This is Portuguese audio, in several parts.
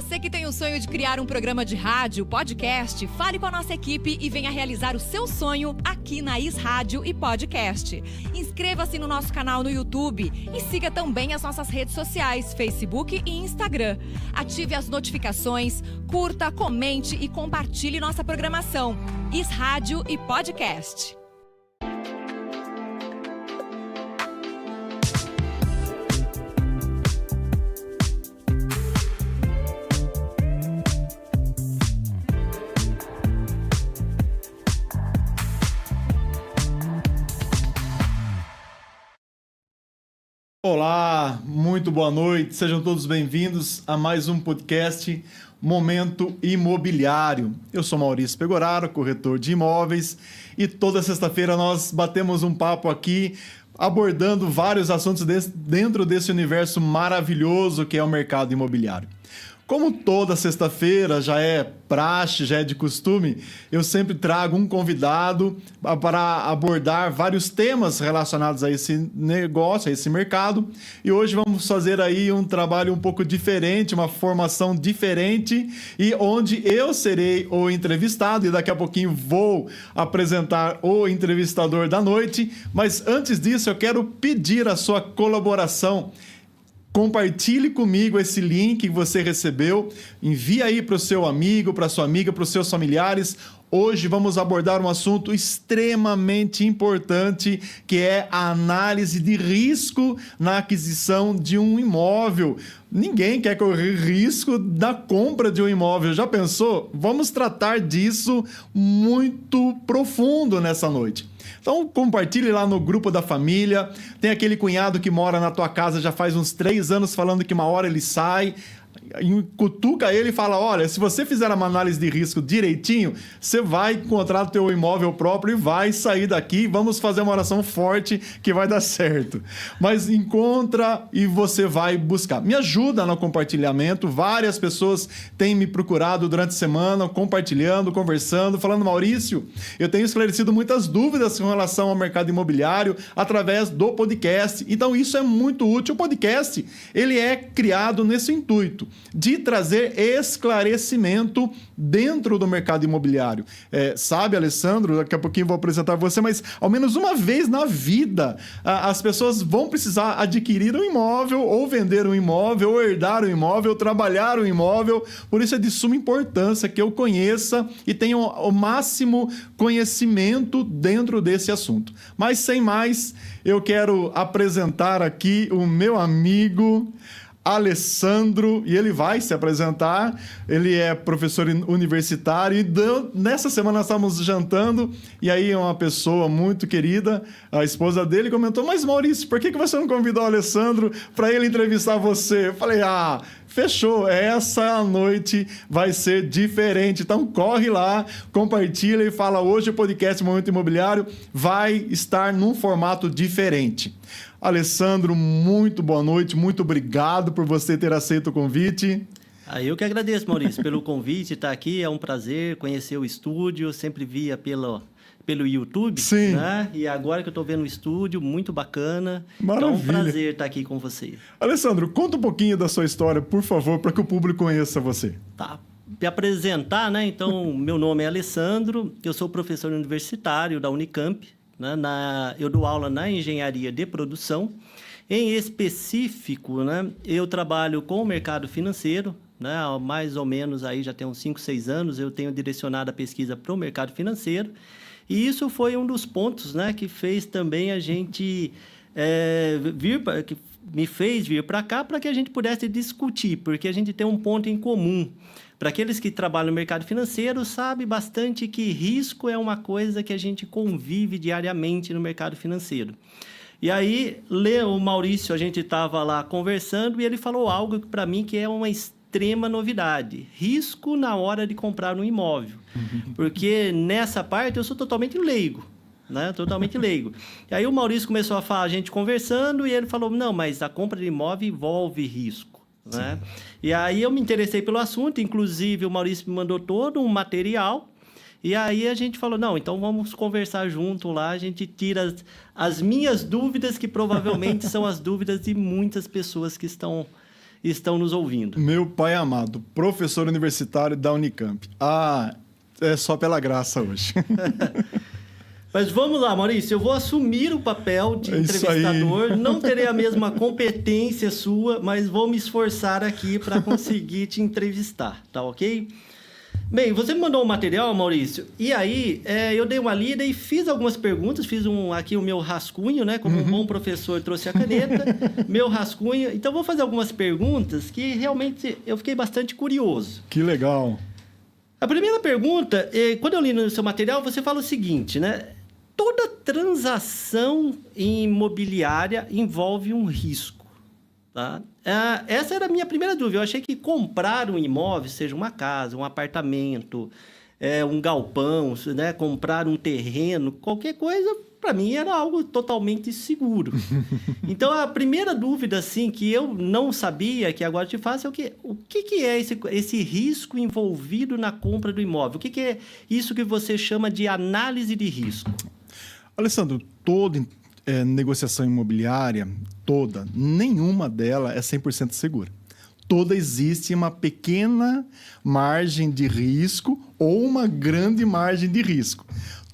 Você que tem o sonho de criar um programa de rádio, podcast, fale com a nossa equipe e venha realizar o seu sonho aqui na Is Rádio e Podcast. Inscreva-se no nosso canal no YouTube e siga também as nossas redes sociais, Facebook e Instagram. Ative as notificações, curta, comente e compartilhe nossa programação. Is Rádio e Podcast. Olá, muito boa noite, sejam todos bem-vindos a mais um podcast Momento Imobiliário. Eu sou Maurício Pegoraro, corretor de imóveis, e toda sexta-feira nós batemos um papo aqui abordando vários assuntos dentro desse universo maravilhoso que é o mercado imobiliário. Como toda sexta-feira já é praxe, já é de costume, eu sempre trago um convidado para abordar vários temas relacionados a esse negócio, a esse mercado. E hoje vamos fazer aí um trabalho um pouco diferente, uma formação diferente, e onde eu serei o entrevistado e daqui a pouquinho vou apresentar o entrevistador da noite. Mas antes disso, eu quero pedir a sua colaboração. Compartilhe comigo esse link que você recebeu, envie aí para o seu amigo, para a sua amiga, para os seus familiares. Hoje vamos abordar um assunto extremamente importante, que é a análise de risco na aquisição de um imóvel. Ninguém quer correr risco da compra de um imóvel, já pensou? Vamos tratar disso muito profundo nessa noite. Então compartilhe lá no grupo da família. Tem aquele cunhado que mora na tua casa já faz uns 3 anos falando que uma hora ele sai. Cutuca ele e fala: olha, se você fizer uma análise de risco direitinho, você vai encontrar o teu imóvel próprio e vai sair daqui. Vamos fazer uma oração forte que vai dar certo. Mas encontra e você vai buscar. Me ajuda no compartilhamento. Várias pessoas têm me procurado durante a semana, compartilhando, conversando, falando: Maurício, eu tenho esclarecido muitas dúvidas com relação ao mercado imobiliário através do podcast. Então isso é muito útil. O podcast, ele é criado nesse intuito de trazer esclarecimento dentro do mercado imobiliário. Sabe, Alessandro, daqui a pouquinho vou apresentar você, mas ao menos uma vez na vida as pessoas vão precisar adquirir um imóvel, ou vender um imóvel, ou herdar um imóvel, ou trabalhar um imóvel. Por isso é de suma importância que eu conheça e tenha o máximo conhecimento dentro desse assunto. Mas sem mais, eu quero apresentar aqui o meu amigo Alessandro, e ele vai se apresentar. Ele é professor universitário e nessa semana nós estávamos jantando e aí uma pessoa muito querida, a esposa dele, comentou: mas Maurício, por que você não convidou o Alessandro para ele entrevistar você? Eu falei: fechou, essa noite vai ser diferente. Então corre lá, compartilha e fala: hoje o podcast Momento Imobiliário vai estar num formato diferente. Alessandro, muito boa noite, muito obrigado por você ter aceito o convite. Eu que agradeço, Maurício, pelo convite, estar aqui, é um prazer conhecer o estúdio, eu sempre via pelo YouTube, sim, né? E agora que eu estou vendo o estúdio, muito bacana. Maravilha. Então é um prazer estar aqui com você. Alessandro, conta um pouquinho da sua história, por favor, para que o público conheça você. Tá. Me apresentar, né? Então, meu nome é Alessandro, eu sou professor universitário da Unicamp, né? Eu dou aula na engenharia de produção. Em específico, né? Eu trabalho com o mercado financeiro, né? Mais ou menos aí já tem uns 5, 6 anos eu tenho direcionado a pesquisa para o mercado financeiro. E isso foi um dos pontos, né, que fez também a gente que me fez vir para cá para que a gente pudesse discutir, porque a gente tem um ponto em comum. Para aqueles que trabalham no mercado financeiro, sabe bastante que risco é uma coisa que a gente convive diariamente no mercado financeiro. E aí, o Maurício, a gente estava lá conversando e ele falou algo para mim que é uma extrema novidade: risco na hora de comprar um imóvel. Porque nessa parte eu sou totalmente leigo, né? Totalmente leigo. E aí o Maurício começou a falar, a gente conversando, e ele falou: não, mas a compra de imóvel envolve risco, né? E aí eu me interessei pelo assunto, inclusive o Maurício me mandou todo um material. E aí a gente falou: não, então vamos conversar junto lá, a gente tira as minhas dúvidas, que provavelmente são as dúvidas de muitas pessoas que estão estão nos ouvindo. Meu pai amado, professor universitário da Unicamp. É só pela graça hoje. Mas vamos lá, Maurício, eu vou assumir o papel de entrevistador, não terei a mesma competência sua, mas vou me esforçar aqui para conseguir te entrevistar, tá ok? Bem, você me mandou um material, Maurício, e aí eu dei uma lida e fiz algumas perguntas, fiz aqui o meu rascunho, né? Como um bom professor trouxe a caneta, meu rascunho. Então, vou fazer algumas perguntas que realmente eu fiquei bastante curioso. Que legal. A primeira pergunta, quando eu li no seu material, você fala o seguinte, né? Toda transação imobiliária envolve um risco, tá? Essa era a minha primeira dúvida. Eu achei que comprar um imóvel, seja uma casa, um apartamento, um galpão, né? Comprar um terreno, qualquer coisa, para mim era algo totalmente seguro. Então, a primeira dúvida, assim, que eu não sabia, que agora te faço, é o que é esse risco envolvido na compra do imóvel? O que é isso que você chama de análise de risco? Alessandro, toda negociação imobiliária, nenhuma dela é 100% segura. Toda existe uma pequena margem de risco ou uma grande margem de risco.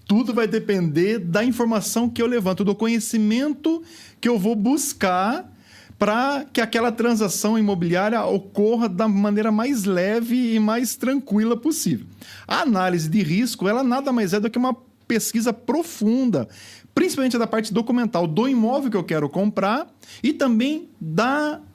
Tudo vai depender da informação que eu levanto, do conhecimento que eu vou buscar para que aquela transação imobiliária ocorra da maneira mais leve e mais tranquila possível. A análise de risco, ela nada mais é do que uma pesquisa profunda, principalmente da parte documental do imóvel que eu quero comprar e também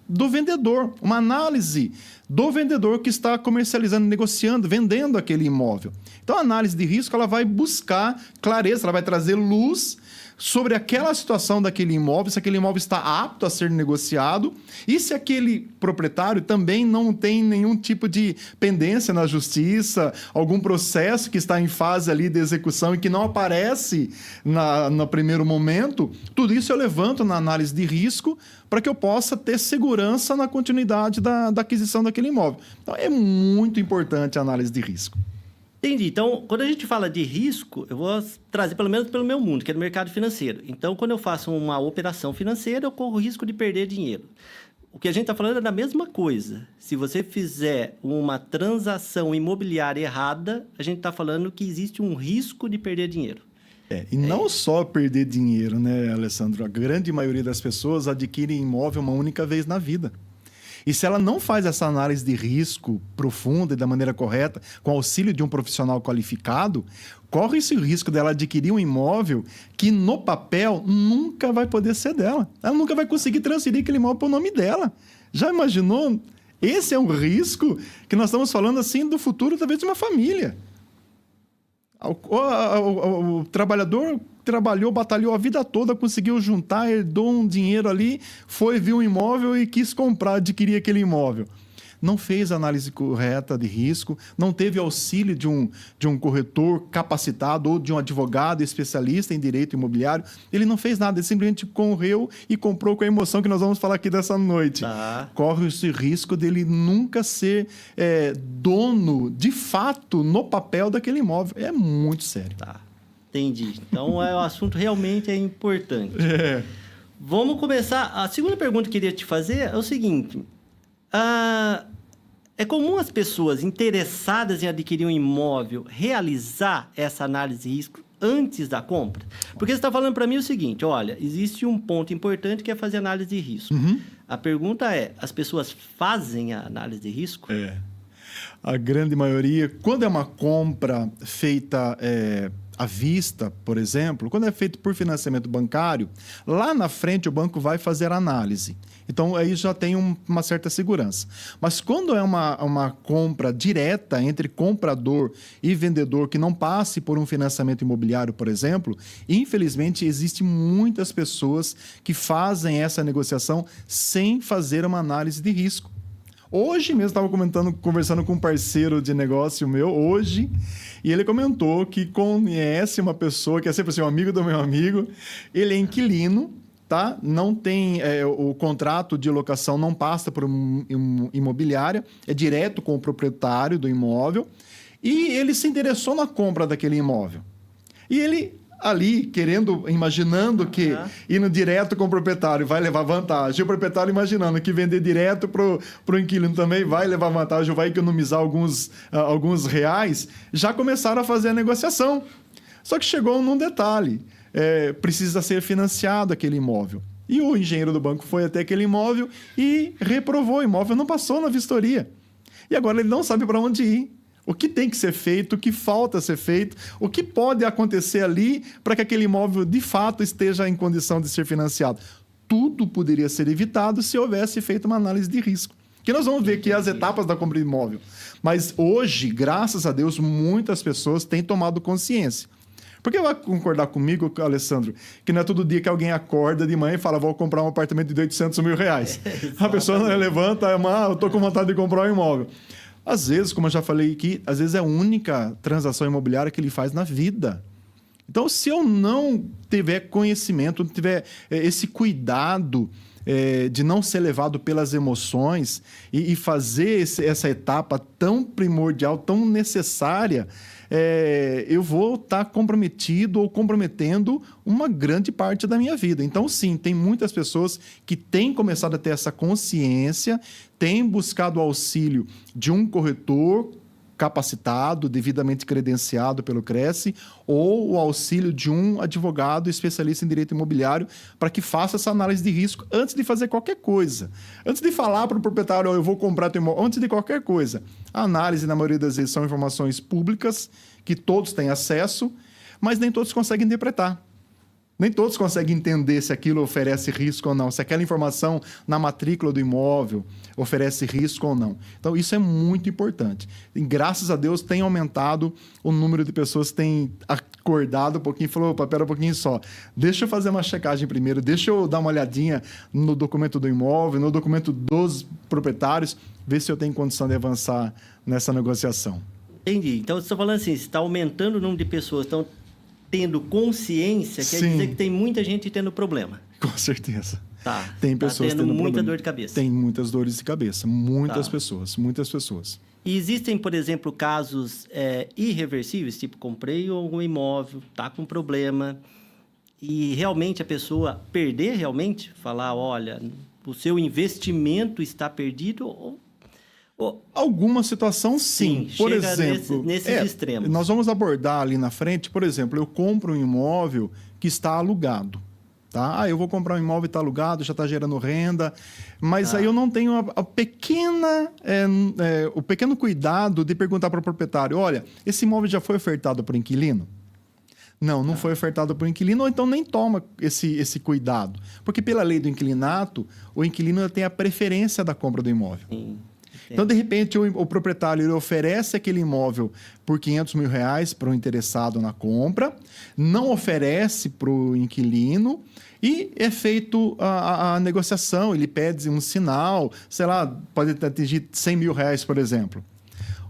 do vendedor. Uma análise do vendedor que está comercializando, negociando, vendendo aquele imóvel. Então, a análise de risco ela vai buscar clareza, ela vai trazer luz sobre aquela situação daquele imóvel, se aquele imóvel está apto a ser negociado e se aquele proprietário também não tem nenhum tipo de pendência na justiça, algum processo que está em fase ali de execução e que não aparece no primeiro momento. Tudo isso eu levanto na análise de risco para que eu possa ter segurança na continuidade da aquisição daquele imóvel. Então, é muito importante a análise de risco. Entendi. Então, quando a gente fala de risco, eu vou trazer pelo menos pelo meu mundo, que é no mercado financeiro. Então, quando eu faço uma operação financeira, eu corro o risco de perder dinheiro. O que a gente está falando é da mesma coisa. Se você fizer uma transação imobiliária errada, a gente está falando que existe um risco de perder dinheiro. E não só perder dinheiro, né, Alessandro? A grande maioria das pessoas adquire imóvel uma única vez na vida. E se ela não faz essa análise de risco profunda e da maneira correta, com auxílio de um profissional qualificado, corre esse risco dela adquirir um imóvel que, no papel, nunca vai poder ser dela. Ela nunca vai conseguir transferir aquele imóvel para o nome dela. Já imaginou? Esse é um risco que nós estamos falando, assim, do futuro, talvez, de uma família. O trabalhador trabalhou, batalhou a vida toda, conseguiu juntar, herdou um dinheiro ali, viu um imóvel e quis comprar, adquirir aquele imóvel. Não fez a análise correta de risco, não teve auxílio de um corretor capacitado ou de um advogado especialista em direito imobiliário. Ele não fez nada, ele simplesmente correu e comprou com a emoção que nós vamos falar aqui dessa noite. Corre esse risco dele nunca ser dono, de fato, no papel daquele imóvel. É muito sério. Entendi. Então, o assunto realmente é importante. Vamos começar. A segunda pergunta que eu queria te fazer é o seguinte. É comum as pessoas interessadas em adquirir um imóvel realizar essa análise de risco antes da compra? Porque você está falando para mim o seguinte, olha, existe um ponto importante que é fazer análise de risco. A pergunta é, as pessoas fazem a análise de risco? A grande maioria, quando é uma compra feita à vista, por exemplo, quando é feito por financiamento bancário, lá na frente o banco vai fazer a análise. Então, aí já tem uma certa segurança. Mas quando é uma compra direta entre comprador e vendedor que não passe por um financiamento imobiliário, por exemplo, infelizmente, existem muitas pessoas que fazem essa negociação sem fazer uma análise de risco. Hoje mesmo estava conversando com um parceiro de negócio meu, hoje, e ele comentou que conhece uma pessoa que é sempre assim, um amigo do meu amigo, ele é inquilino, tá? Não tem o contrato de locação, não passa por imobiliária, é direto com o proprietário do imóvel, e ele se interessou na compra daquele imóvel. E ele ali imaginando que indo direto com o proprietário vai levar vantagem. E o proprietário imaginando que vender direto pro inquilino também vai levar vantagem, ou vai economizar alguns reais, já começaram a fazer a negociação. Só que chegou num detalhe. Precisa ser financiado aquele imóvel. E o engenheiro do banco foi até aquele imóvel e reprovou o imóvel, não passou na vistoria. E agora ele não sabe para onde ir. O que tem que ser feito, o que falta ser feito, o que pode acontecer ali para que aquele imóvel de fato esteja em condição de ser financiado. Tudo poderia ser evitado se houvesse feito uma análise de risco. Que nós vamos ver aqui as etapas da compra de imóvel. Mas hoje, graças a Deus, muitas pessoas têm tomado consciência. Porque vai concordar comigo, Alessandro, que não é todo dia que alguém acorda de manhã e fala, vou comprar um apartamento de 800 mil reais. A pessoa levanta, eu estou com vontade de comprar um imóvel. Às vezes, como eu já falei aqui, às vezes é a única transação imobiliária que ele faz na vida. Então, se eu não tiver conhecimento, não tiver esse cuidado de não ser levado pelas emoções e fazer essa etapa tão primordial, tão necessária, eu vou estar comprometido ou comprometendo uma grande parte da minha vida. Então, sim, tem muitas pessoas que têm começado a ter essa consciência, têm buscado o auxílio de um corretor capacitado, devidamente credenciado pelo Cresce, ou o auxílio de um advogado especialista em direito imobiliário para que faça essa análise de risco antes de fazer qualquer coisa. Antes de falar para o proprietário, eu vou comprar teu imóvel, antes de qualquer coisa. A análise, na maioria das vezes, são informações públicas, que todos têm acesso, mas nem todos conseguem interpretar. Nem todos conseguem entender se aquilo oferece risco ou não, se aquela informação na matrícula do imóvel oferece risco ou não. Então, isso é muito importante. E, graças a Deus, tem aumentado o número de pessoas que têm acordado um pouquinho e falou, opa, pera um pouquinho só, deixa eu fazer uma checagem primeiro, deixa eu dar uma olhadinha no documento do imóvel, no documento dos proprietários, ver se eu tenho condição de avançar nessa negociação. Entendi. Então, você está falando assim, está aumentando o número de pessoas, estão tendo consciência, quer dizer que tem muita gente tendo problema. Com certeza. Tá. Tem pessoas tendo muita problema. dor de cabeça. Tem muitas dores de cabeça. Muitas pessoas. E existem, por exemplo, casos irreversíveis, tipo, comprei um imóvel, tá com problema, e realmente a pessoa perder realmente, falar, olha, o seu investimento está perdido ou... Alguma situação, sim. Por exemplo, nesses extremos. Nós vamos abordar ali na frente, por exemplo, eu compro um imóvel que está alugado. Tá? Eu vou comprar um imóvel e está alugado, já está gerando renda, mas aí eu não tenho o pequeno cuidado de perguntar para o proprietário, olha, esse imóvel já foi ofertado para o inquilino? Não foi ofertado para o inquilino, ou então nem toma esse cuidado. Porque pela lei do inquilinato, o inquilino tem a preferência da compra do imóvel. Sim. Então, de repente, o proprietário ele oferece aquele imóvel por 500 mil reais para o interessado na compra, não oferece para o inquilino e é feito a negociação, ele pede um sinal, sei lá, pode atingir 100 mil reais, por exemplo.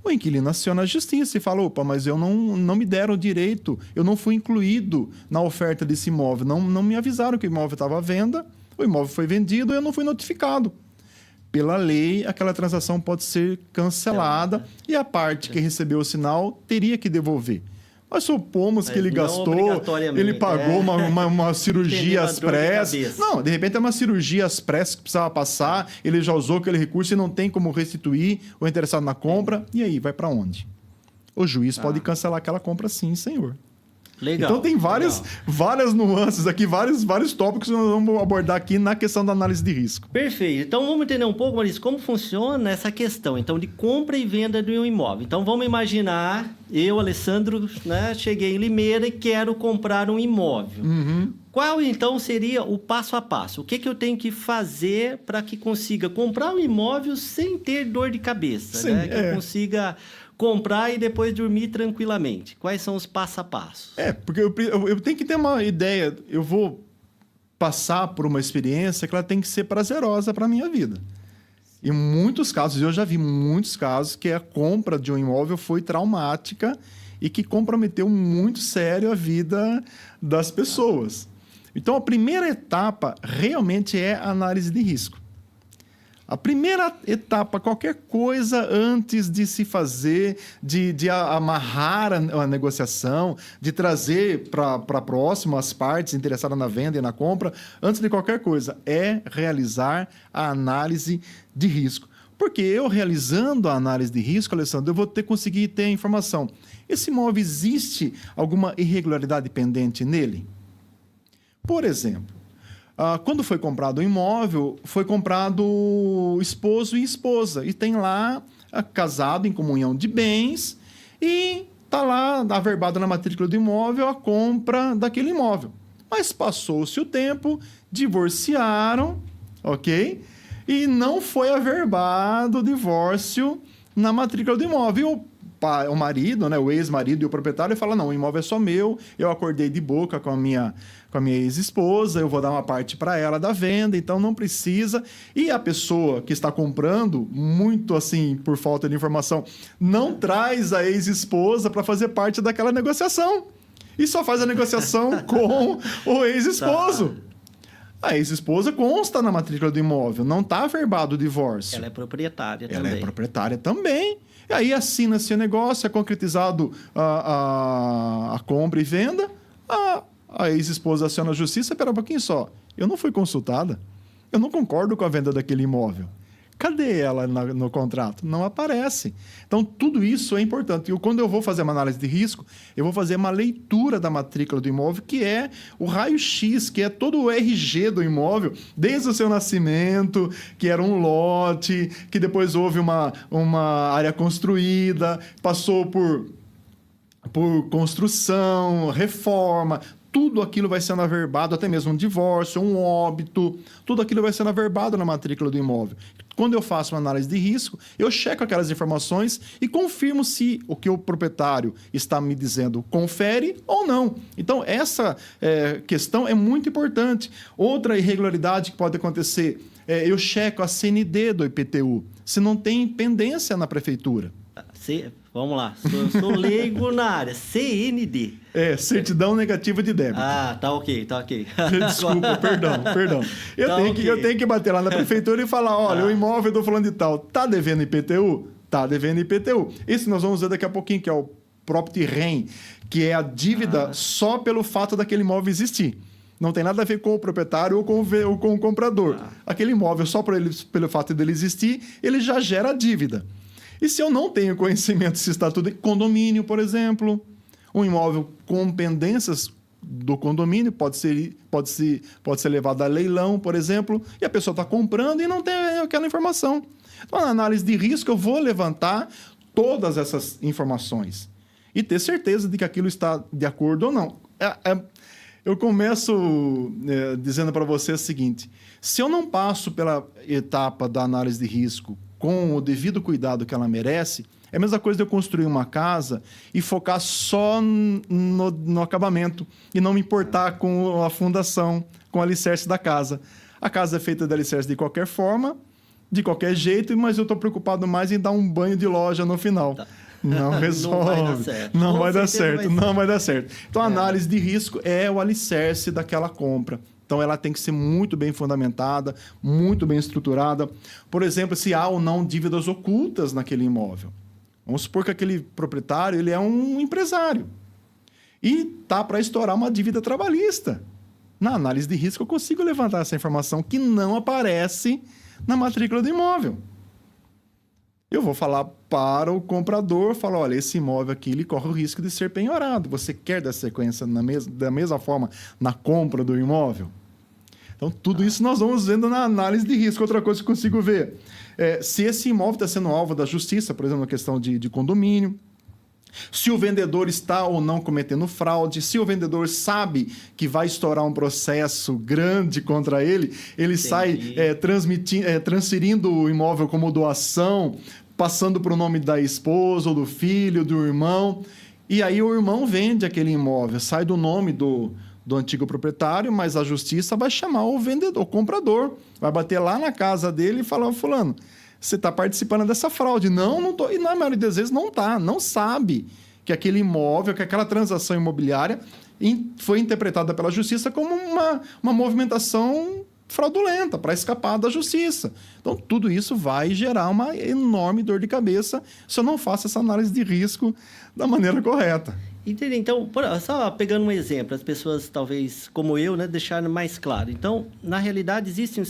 O inquilino aciona a justiça e fala, opa, mas eu não me deram o direito, eu não fui incluído na oferta desse imóvel, não me avisaram que o imóvel estava à venda, o imóvel foi vendido e eu não fui notificado. Pela lei, aquela transação pode ser cancelada e a parte que recebeu o sinal teria que devolver. Mas supomos que ele gastou, ele pagou uma cirurgia às pressas. Não, de repente é uma cirurgia às pressas que precisava passar, ele já usou aquele recurso e não tem como restituir o interessado na compra. E aí, vai para onde? O juiz pode cancelar aquela compra sim, senhor. Legal. Então tem várias nuances aqui, vários tópicos que nós vamos abordar aqui na questão da análise de risco. Perfeito. Então vamos entender um pouco, Maurício, como funciona essa questão então de compra e venda de um imóvel. Então vamos imaginar, eu, Alessandro, cheguei em Limeira e quero comprar um imóvel. Uhum. Qual então seria o passo a passo? O que eu tenho que fazer para que consiga comprar um imóvel sem ter dor de cabeça? Sim, Que eu consiga comprar e depois dormir tranquilamente. Quais são os passo a passo? Porque eu tenho que ter uma ideia. Eu vou passar por uma experiência que ela tem que ser prazerosa para a minha vida. Em muitos casos, eu já vi muitos casos que a compra de um imóvel foi traumática e que comprometeu muito sério a vida das pessoas. Então, a primeira etapa realmente é a análise de risco. A primeira etapa, qualquer coisa antes de se fazer, de amarrar a negociação, de trazer para próximo as partes interessadas na venda e na compra, antes de qualquer coisa, é realizar a análise de risco. Porque eu realizando a análise de risco, Alessandro, eu vou conseguir ter a informação. Esse imóvel, existe alguma irregularidade pendente nele? Por exemplo, quando foi comprado o imóvel, foi comprado esposo e esposa. E tem lá casado em comunhão de bens e está lá averbado na matrícula do imóvel a compra daquele imóvel. Mas passou-se o tempo, divorciaram, ok? E não foi averbado o divórcio na matrícula do imóvel. O marido, né, o ex-marido e o proprietário fala, não, o imóvel é só meu, eu acordei de boca com a minha ex-esposa, eu vou dar uma parte para ela da venda, então não precisa. E a pessoa que está comprando, muito assim, por falta de informação, não traz a ex-esposa para fazer parte daquela negociação. E só faz a negociação com o ex-esposo. A ex-esposa consta na matrícula do imóvel, não está averbado o divórcio. Ela é proprietária também. Ela é proprietária também. E aí assina-se o negócio, é concretizado a compra e venda, a ex-esposa aciona a justiça, espera um pouquinho só, eu não fui consultada, eu não concordo com a venda daquele imóvel. Cadê ela no contrato? Não aparece. Então, tudo isso é importante. Quando eu vou fazer uma análise de risco, eu vou fazer uma leitura da matrícula do imóvel, que é o raio-x, que é todo o RG do imóvel, desde o seu nascimento, que era um lote, que depois houve uma área construída, passou por construção, reforma. Tudo aquilo vai sendo averbado, até mesmo um divórcio, um óbito, tudo aquilo vai sendo averbado na matrícula do imóvel. Quando eu faço uma análise de risco, eu checo aquelas informações e confirmo se o que o proprietário está me dizendo confere ou não. Então, essa questão é muito importante. Outra irregularidade que pode acontecer, eu checo a CND do IPTU, se não tem pendência na prefeitura. Vamos lá, sou leigo na área. CND. Certidão negativa de débito. Tá ok. Desculpa, perdão. Eu tenho que bater lá na prefeitura e falar, olha, o imóvel do fulano de tal tá devendo IPTU? Tá devendo IPTU. Isso nós vamos ver daqui a pouquinho, que é o Property Rem, que é a dívida só pelo fato daquele imóvel existir. Não tem nada a ver com o proprietário ou com o comprador. Aquele imóvel, só pelo fato dele existir, ele já gera dívida. E se eu não tenho conhecimento se está tudo em condomínio, por exemplo, um imóvel com pendências do condomínio pode ser levado a leilão, por exemplo, e a pessoa está comprando e não tem aquela informação. Então, na análise de risco, eu vou levantar todas essas informações e ter certeza de que aquilo está de acordo ou não. Eu começo dizendo para você o seguinte, se eu não passo pela etapa da análise de risco com o devido cuidado que ela merece, é a mesma coisa de eu construir uma casa e focar só no acabamento e não me importar com a fundação, com o alicerce da casa. A casa é feita de alicerce de qualquer forma, de qualquer jeito, mas eu estou preocupado mais em dar um banho de loja no final. Tá. Não resolve. Não vai dar certo. Então, a análise de risco é o alicerce daquela compra. Então, ela tem que ser muito bem fundamentada, muito bem estruturada. Por exemplo, se há ou não dívidas ocultas naquele imóvel. Vamos supor que aquele proprietário ele é um empresário e está para estourar uma dívida trabalhista. Na análise de risco, eu consigo levantar essa informação que não aparece na matrícula do imóvel. Eu vou falar para o comprador, falar, olha, esse imóvel aqui ele corre o risco de ser penhorado. Você quer dar sequência da mesma forma na compra do imóvel? Então, tudo isso nós vamos vendo na análise de risco. Outra coisa que eu consigo ver, se esse imóvel está sendo alvo da justiça, por exemplo, na questão de condomínio, se o vendedor está ou não cometendo fraude, se o vendedor sabe que vai estourar um processo grande contra ele, ele sai transferindo o imóvel como doação, passando para o nome da esposa, ou do filho, do irmão, e aí o irmão vende aquele imóvel, sai do nome do antigo proprietário, mas a justiça vai chamar o vendedor, o comprador, vai bater lá na casa dele e falar, fulano, você está participando dessa fraude. Não estou. E na maioria das vezes não está, não sabe que aquele imóvel, que aquela transação imobiliária foi interpretada pela justiça como uma movimentação fraudulenta, para escapar da justiça. Então, tudo isso vai gerar uma enorme dor de cabeça se eu não faço essa análise de risco da maneira correta. Entendi. Então, só pegando um exemplo, as pessoas, talvez, como eu, né, deixaram mais claro. Então, na realidade, existe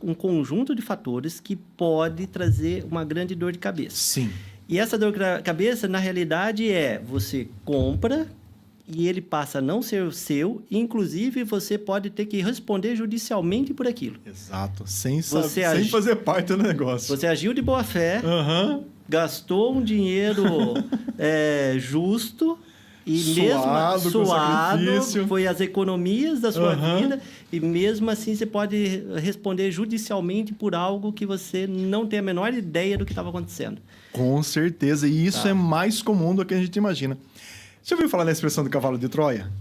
um conjunto de fatores que pode trazer uma grande dor de cabeça. Sim. E essa dor de cabeça, na realidade, você compra e ele passa a não ser o seu, inclusive você pode ter que responder judicialmente por aquilo. Exato, sem fazer parte do negócio. Você agiu de boa fé, gastou um dinheiro justo e suado, foi as economias da sua vida, e mesmo assim você pode responder judicialmente por algo que você não tem a menor ideia do que estava acontecendo. Com certeza, e isso é mais comum do que a gente imagina. Você ouviu falar na expressão do cavalo de Troia?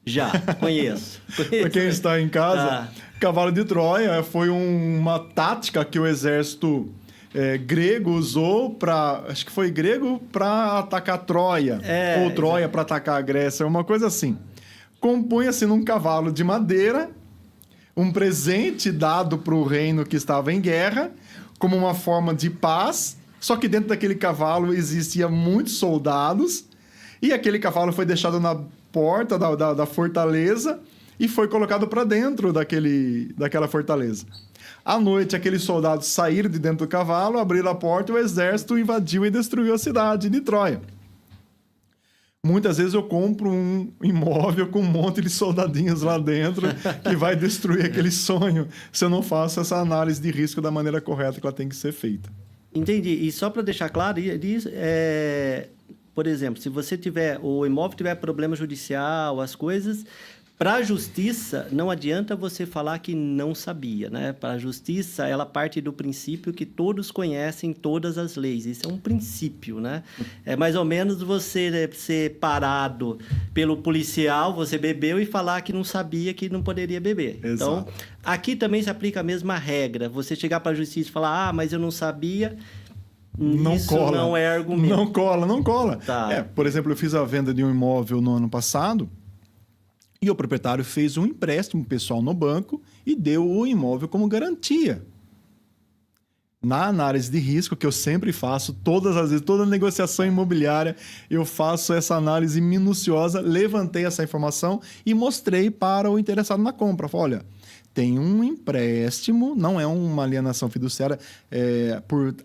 Já, conheço. Para quem está em casa, cavalo de Troia foi uma tática que o exército grego usou acho que foi grego para atacar Troia, ou Troia para atacar a Grécia, uma coisa assim. Compunha-se num cavalo de madeira, um presente dado para o reino que estava em guerra, como uma forma de paz, só que dentro daquele cavalo existiam muitos soldados, e aquele cavalo foi deixado na porta da fortaleza e foi colocado para dentro daquela fortaleza. À noite, aqueles soldados saíram de dentro do cavalo, abriram a porta e o exército invadiu e destruiu a cidade de Troia. Muitas vezes eu compro um imóvel com um monte de soldadinhos lá dentro que vai destruir aquele sonho se eu não faço essa análise de risco da maneira correta que ela tem que ser feita. Entendi. E só para deixar claro, por exemplo, se o imóvel tiver problema judicial, as coisas, para a justiça, não adianta você falar que não sabia, né? Para a justiça, ela parte do princípio que todos conhecem todas as leis. Isso é um princípio, né? É mais ou menos você ser parado pelo policial, você bebeu e falar que não sabia que não poderia beber. Exato. Então, aqui também se aplica a mesma regra. Você chegar para a justiça e falar, mas eu não sabia... Isso cola. Não é argumento. Não cola. Tá. Por exemplo, eu fiz a venda de um imóvel no ano passado e o proprietário fez um empréstimo pessoal no banco e deu o imóvel como garantia. Na análise de risco, que eu sempre faço, todas as vezes, toda negociação imobiliária, eu faço essa análise minuciosa, levantei essa informação e mostrei para o interessado na compra. Falei, olha, tem um empréstimo, não é uma alienação fiduciária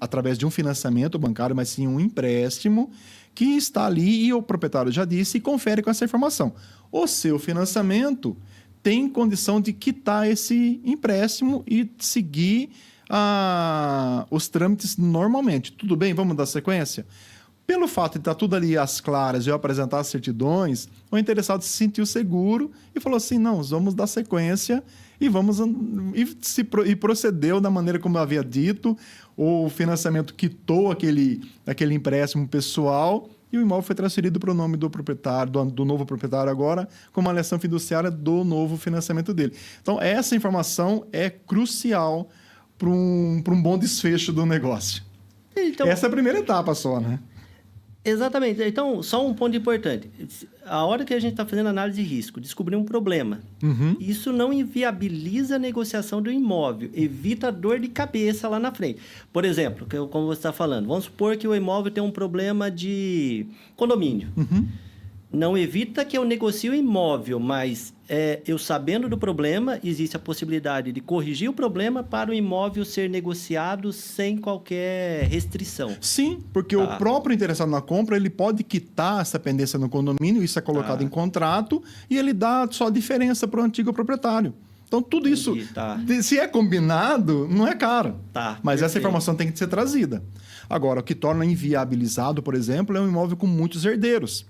através de um financiamento bancário, mas sim um empréstimo que está ali e o proprietário já disse e confere com essa informação. O seu financiamento tem condição de quitar esse empréstimo e seguir os trâmites normalmente. Tudo bem? Vamos dar sequência? Pelo fato de estar tudo ali às claras e eu apresentar as certidões, o interessado se sentiu seguro e falou assim, não, vamos dar sequência e procedeu da maneira como eu havia dito. O financiamento quitou aquele empréstimo pessoal e o imóvel foi transferido para o nome do proprietário, do novo proprietário agora, com uma alienação fiduciária do novo financiamento dele. Então, essa informação é crucial para um bom desfecho do negócio. Então, essa é a primeira etapa só, né? Exatamente. Então, só um ponto importante. A hora que a gente está fazendo análise de risco, descobrir um problema, isso não inviabiliza a negociação do imóvel, evita a dor de cabeça lá na frente. Por exemplo, como você está falando, vamos supor que o imóvel tem um problema de condomínio. Não evita que eu negocie o imóvel, mas eu sabendo do problema, existe a possibilidade de corrigir o problema para o imóvel ser negociado sem qualquer restrição. Sim, porque o próprio interessado na compra, ele pode quitar essa pendência no condomínio, isso é colocado em contrato, e ele dá só a diferença para o antigo proprietário. Então, tudo isso, se é combinado, não é caro. Mas essa informação tem que ser trazida. Agora, o que torna inviabilizado, por exemplo, é um imóvel com muitos herdeiros.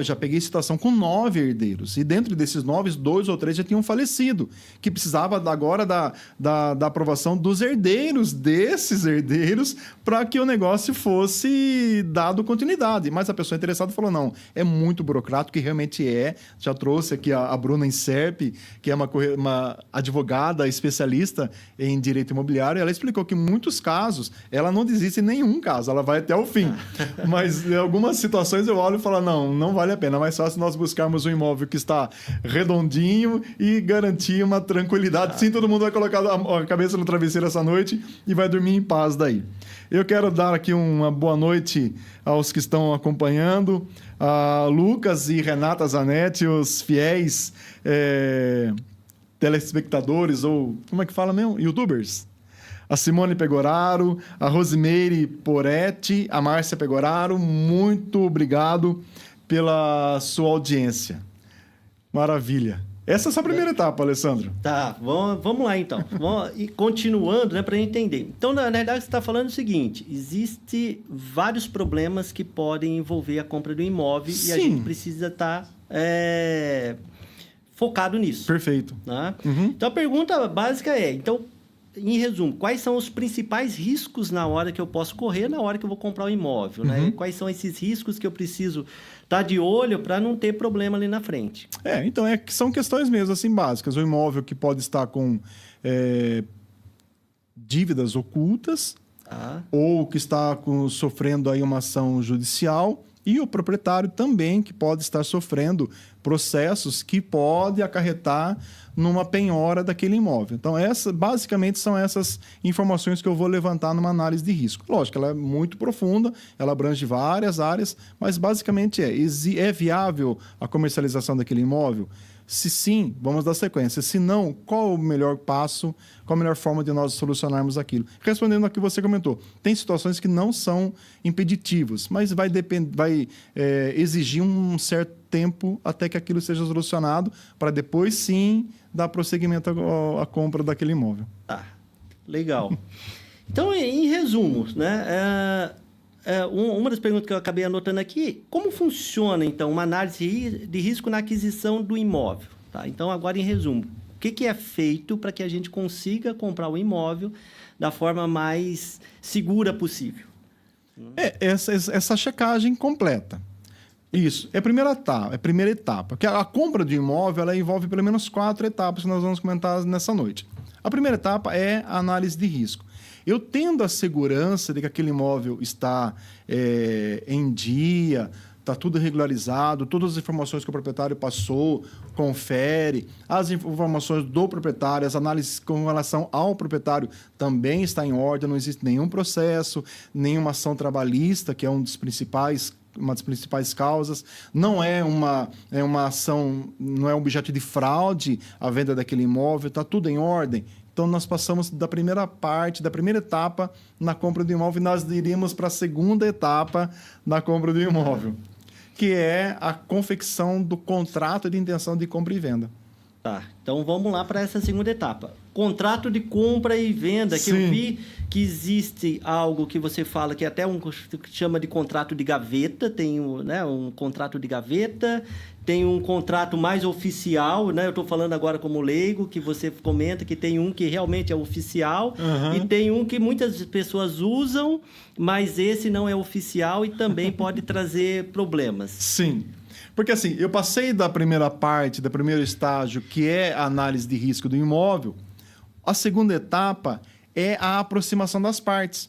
Já peguei situação com 9 herdeiros. E dentro desses 9, 2 ou 3 já tinham falecido. Que precisava agora da aprovação dos herdeiros, desses herdeiros, para que o negócio fosse dado continuidade. Mas a pessoa interessada falou, não, é muito burocrático, que realmente é. Já trouxe aqui a Bruna Inserp, que é uma advogada especialista em direito imobiliário. Ela explicou que em muitos casos, ela não desiste em nenhum caso, ela vai até o fim. Mas em algumas situações eu olho e falo, não, Não vale a pena. É mais fácil nós buscarmos um imóvel que está redondinho e garantir uma tranquilidade. Sim, todo mundo vai colocar a cabeça no travesseiro essa noite e vai dormir em paz daí. Eu quero dar aqui uma boa noite aos que estão acompanhando, a Lucas e Renata Zanetti, os fiéis telespectadores, ou como é que fala mesmo? YouTubers. A Simone Pegoraro, a Rosimeire Poretti, a Márcia Pegoraro, muito obrigado pela sua audiência. Maravilha. Essa é a sua primeira etapa, Alessandro. Tá, vamos lá então. E continuando, né, para entender. Então, na verdade, você está falando o seguinte: existe vários problemas que podem envolver a compra do imóvel. Sim. E a gente precisa estar focado nisso. Perfeito. Né? Uhum. Então, a pergunta básica é, então, em resumo, quais são os principais riscos na hora que eu posso correr na hora que eu vou comprar o imóvel? Uhum. Né? Quais são esses riscos que eu preciso estar de olho para não ter problema ali na frente? Então, são questões mesmo assim básicas. O imóvel que pode estar com dívidas ocultas ou que está sofrendo aí uma ação judicial, e o proprietário também que pode estar sofrendo processos que podem acarretar numa penhora daquele imóvel. Então, basicamente são essas informações que eu vou levantar numa análise de risco. Lógico, ela é muito profunda, ela abrange várias áreas, mas basicamente é viável a comercialização daquele imóvel? Se sim, vamos dar sequência. Se não, qual o melhor passo, qual a melhor forma de nós solucionarmos aquilo? Respondendo ao que você comentou, tem situações que não são impeditivas, mas vai exigir um certo tempo até que aquilo seja solucionado, para depois sim dar prosseguimento à compra daquele imóvel. Tá, legal. Então, em resumo, né? Uma das perguntas que eu acabei anotando aqui: como funciona, então, uma análise de risco na aquisição do imóvel? Tá? Então, agora, em resumo, o que é feito para que a gente consiga comprar o imóvel da forma mais segura possível? Essa checagem completa. Isso, é a primeira etapa. Porque a compra de imóvel, ela envolve pelo menos 4 etapas que nós vamos comentar nessa noite. A primeira etapa é a análise de risco. Eu tendo a segurança de que aquele imóvel está em dia, está tudo regularizado, todas as informações que o proprietário passou, confere, as informações do proprietário, as análises com relação ao proprietário também está em ordem, não existe nenhum processo, nenhuma ação trabalhista, que é uma das principais causas, não é uma ação, não é um objeto de fraude a venda daquele imóvel, está tudo em ordem. Então, nós passamos da primeira etapa na compra do imóvel e nós iríamos para a segunda etapa na compra do imóvel, que é a confecção do contrato de intenção de compra e venda. Tá, então vamos lá para essa segunda etapa. Contrato de compra e venda, que Sim. Eu vi que existe algo que você fala que até que chama de contrato de gaveta, tem um contrato de gaveta, tem um contrato mais oficial, né? Eu estou falando agora como leigo, que você comenta que tem um que realmente é oficial e tem um que muitas pessoas usam, mas esse não é oficial e também pode trazer problemas. Sim. Porque assim, eu passei da primeira parte, do primeiro estágio, que é a análise de risco do imóvel. A segunda etapa é a aproximação das partes.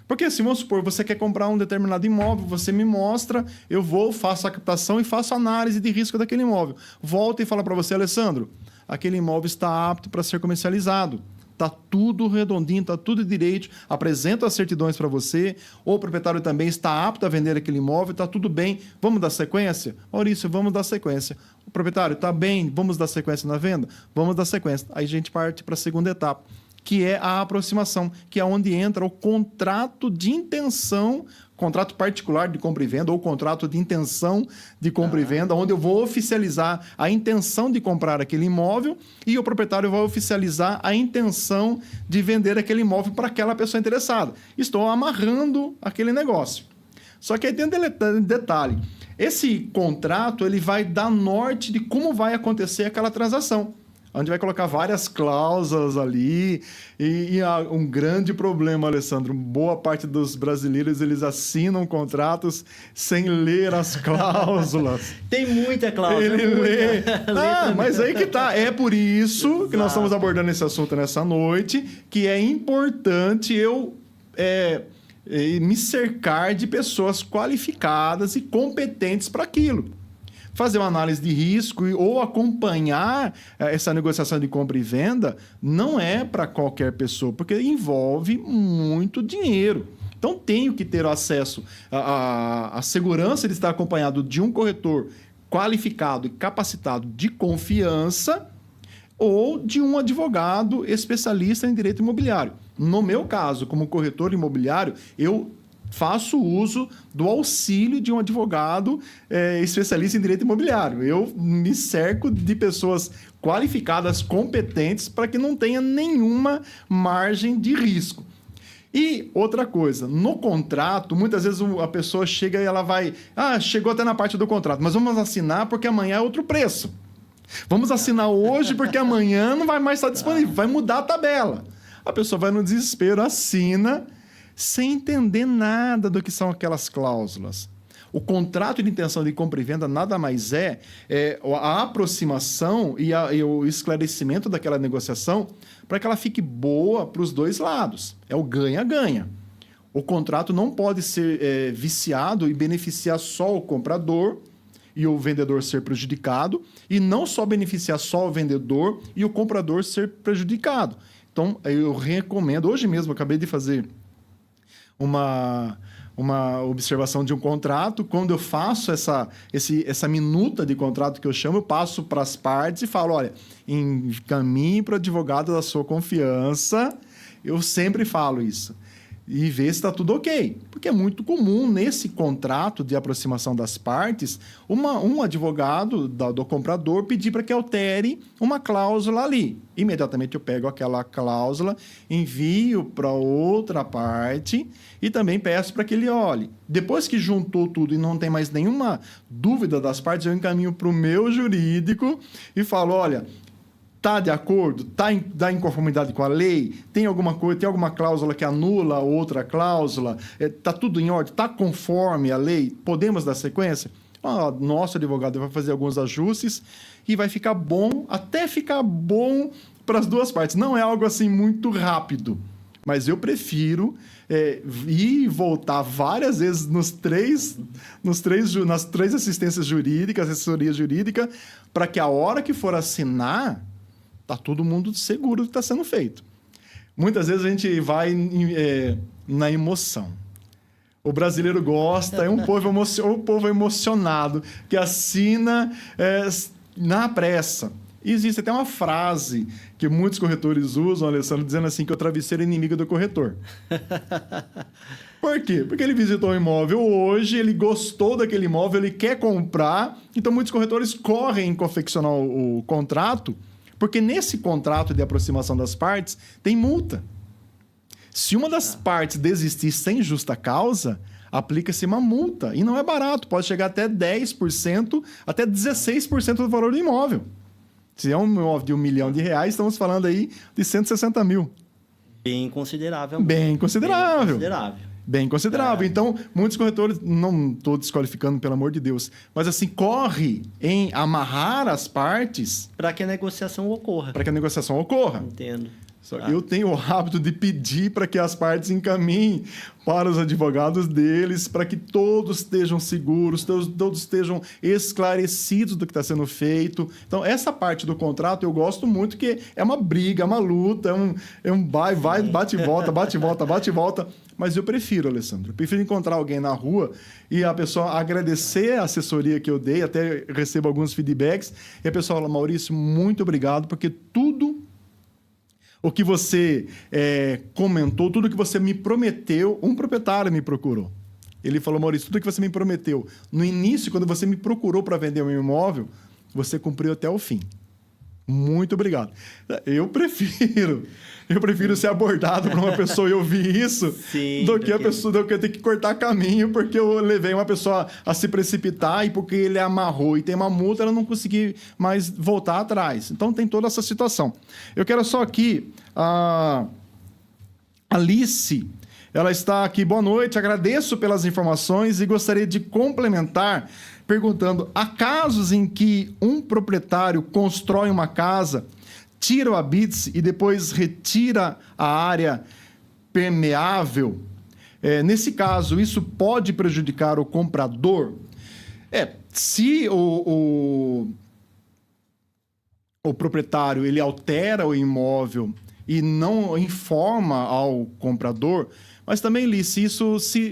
Porque assim, vamos supor, você quer comprar um determinado imóvel, você me mostra, eu faço a captação e faço a análise de risco daquele imóvel. Volto e falo para você, Alessandro, aquele imóvel está apto para ser comercializado. Está tudo redondinho, está tudo direito, apresento as certidões para você, o proprietário também está apto a vender aquele imóvel, está tudo bem, vamos dar sequência? Maurício, vamos dar sequência. O proprietário, está bem, vamos dar sequência na venda? Vamos dar sequência. Aí a gente parte para a segunda etapa, que é a aproximação, que é onde entra o contrato de intenção, contrato particular de compra e venda ou contrato de intenção de compra e venda, onde eu vou oficializar a intenção de comprar aquele imóvel e o proprietário vai oficializar a intenção de vender aquele imóvel para aquela pessoa interessada. Estou amarrando aquele negócio. Só que aí tem um detalhe. Esse contrato ele vai dar norte de como vai acontecer aquela transação. Onde vai colocar várias cláusulas ali e um grande problema, Alessandro. Boa parte dos brasileiros, eles assinam contratos sem ler as cláusulas. Tem muita cláusula. Ele lê. Mas aí que tá. É por isso que nós estamos abordando esse assunto nessa noite, que é importante eu me cercar de pessoas qualificadas e competentes para aquilo. Fazer uma análise de risco ou acompanhar essa negociação de compra e venda não é para qualquer pessoa, porque envolve muito dinheiro. Então, tenho que ter acesso à segurança de estar acompanhado de um corretor qualificado e capacitado de confiança ou de um advogado especialista em direito imobiliário. No meu caso, como corretor imobiliário, eu faço uso do auxílio de um advogado especialista em direito imobiliário. Eu me cerco de pessoas qualificadas, competentes, para que não tenha nenhuma margem de risco. E outra coisa, no contrato, muitas vezes a pessoa chega e ela vai... chegou até na parte do contrato, mas vamos assinar porque amanhã é outro preço. Vamos assinar hoje porque amanhã não vai mais estar disponível, vai mudar a tabela. A pessoa vai no desespero, assina... sem entender nada do que são aquelas cláusulas. O contrato de intenção de compra e venda nada mais é a aproximação e o esclarecimento daquela negociação para que ela fique boa para os dois lados. É o ganha-ganha. O contrato não pode ser viciado e beneficiar só o comprador e o vendedor ser prejudicado, e não só beneficiar só o vendedor e o comprador ser prejudicado. Então, eu recomendo, hoje mesmo, eu acabei de fazer uma observação de um contrato. Quando eu faço essa minuta de contrato que eu chamo, eu passo para as partes e falo, olha, encaminhe para o advogado da sua confiança. Eu sempre falo isso. E ver se está tudo ok. Porque é muito comum nesse contrato de aproximação das partes, um advogado do comprador pedir para que altere uma cláusula ali. Imediatamente eu pego aquela cláusula, envio para outra parte e também peço para que ele olhe. Depois que juntou tudo e não tem mais nenhuma dúvida das partes, eu encaminho para o meu jurídico e falo, olha... Está de acordo? Está em conformidade com a lei? Tem alguma coisa, tem alguma cláusula que anula outra cláusula? Está tudo em ordem? Está conforme a lei? Podemos dar sequência? Nosso advogado vai fazer alguns ajustes e vai ficar bom, até ficar bom para as duas partes. Não é algo assim muito rápido, mas eu prefiro ir e voltar várias vezes nas três assistências jurídicas, assessoria jurídica, para que a hora que for assinar... Está todo mundo seguro do que está sendo feito. Muitas vezes a gente vai na emoção. O brasileiro gosta, é um povo emocionado, que assina na pressa. E existe até uma frase que muitos corretores usam, Alessandro, dizendo assim, que o travesseiro é inimigo do corretor. Por quê? Porque ele visitou o imóvel hoje, ele gostou daquele imóvel, ele quer comprar, então muitos corretores correm em confeccionar o contrato, porque nesse contrato de aproximação das partes tem multa. Se uma das partes desistir sem justa causa, aplica-se uma multa. E não é barato, pode chegar até 10%, até 16% do valor do imóvel. Se é um imóvel de R$1 milhão, estamos falando aí de 160 mil. Bem considerável. Bem considerável. Então, muitos corretores, não estou desqualificando, pelo amor de Deus, mas assim, corre em amarrar as partes... Para que a negociação ocorra. Entendo. Eu tenho o hábito de pedir para que as partes encaminhem para os advogados deles, para que todos estejam seguros, todos estejam esclarecidos do que está sendo feito. Então, essa parte do contrato eu gosto muito, que é uma briga, é uma luta, é um vai, bate e volta. Mas eu prefiro, Alessandro, encontrar alguém na rua e a pessoa agradecer a assessoria que eu dei, até recebo alguns feedbacks, e a pessoa fala, Maurício, muito obrigado, porque tudo... O que você comentou, tudo que você me prometeu, um proprietário me procurou. Ele falou, Maurício, tudo que você me prometeu, no início, quando você me procurou para vender o meu imóvel, você cumpriu até o fim. Muito obrigado. Eu prefiro ser abordado por uma pessoa e ouvir isso do que eu ter que cortar caminho porque eu levei uma pessoa a se precipitar e porque ele amarrou e tem uma multa, ela não conseguir mais voltar atrás. Então tem toda essa situação. Eu quero só aqui a Alice, ela está aqui. Boa noite, agradeço pelas informações e gostaria de complementar perguntando, há casos em que um proprietário constrói uma casa, tira o habite e depois retira a área permeável, Nesse caso, isso pode prejudicar o comprador? Se o proprietário ele altera o imóvel e não informa ao comprador, mas também, Li, se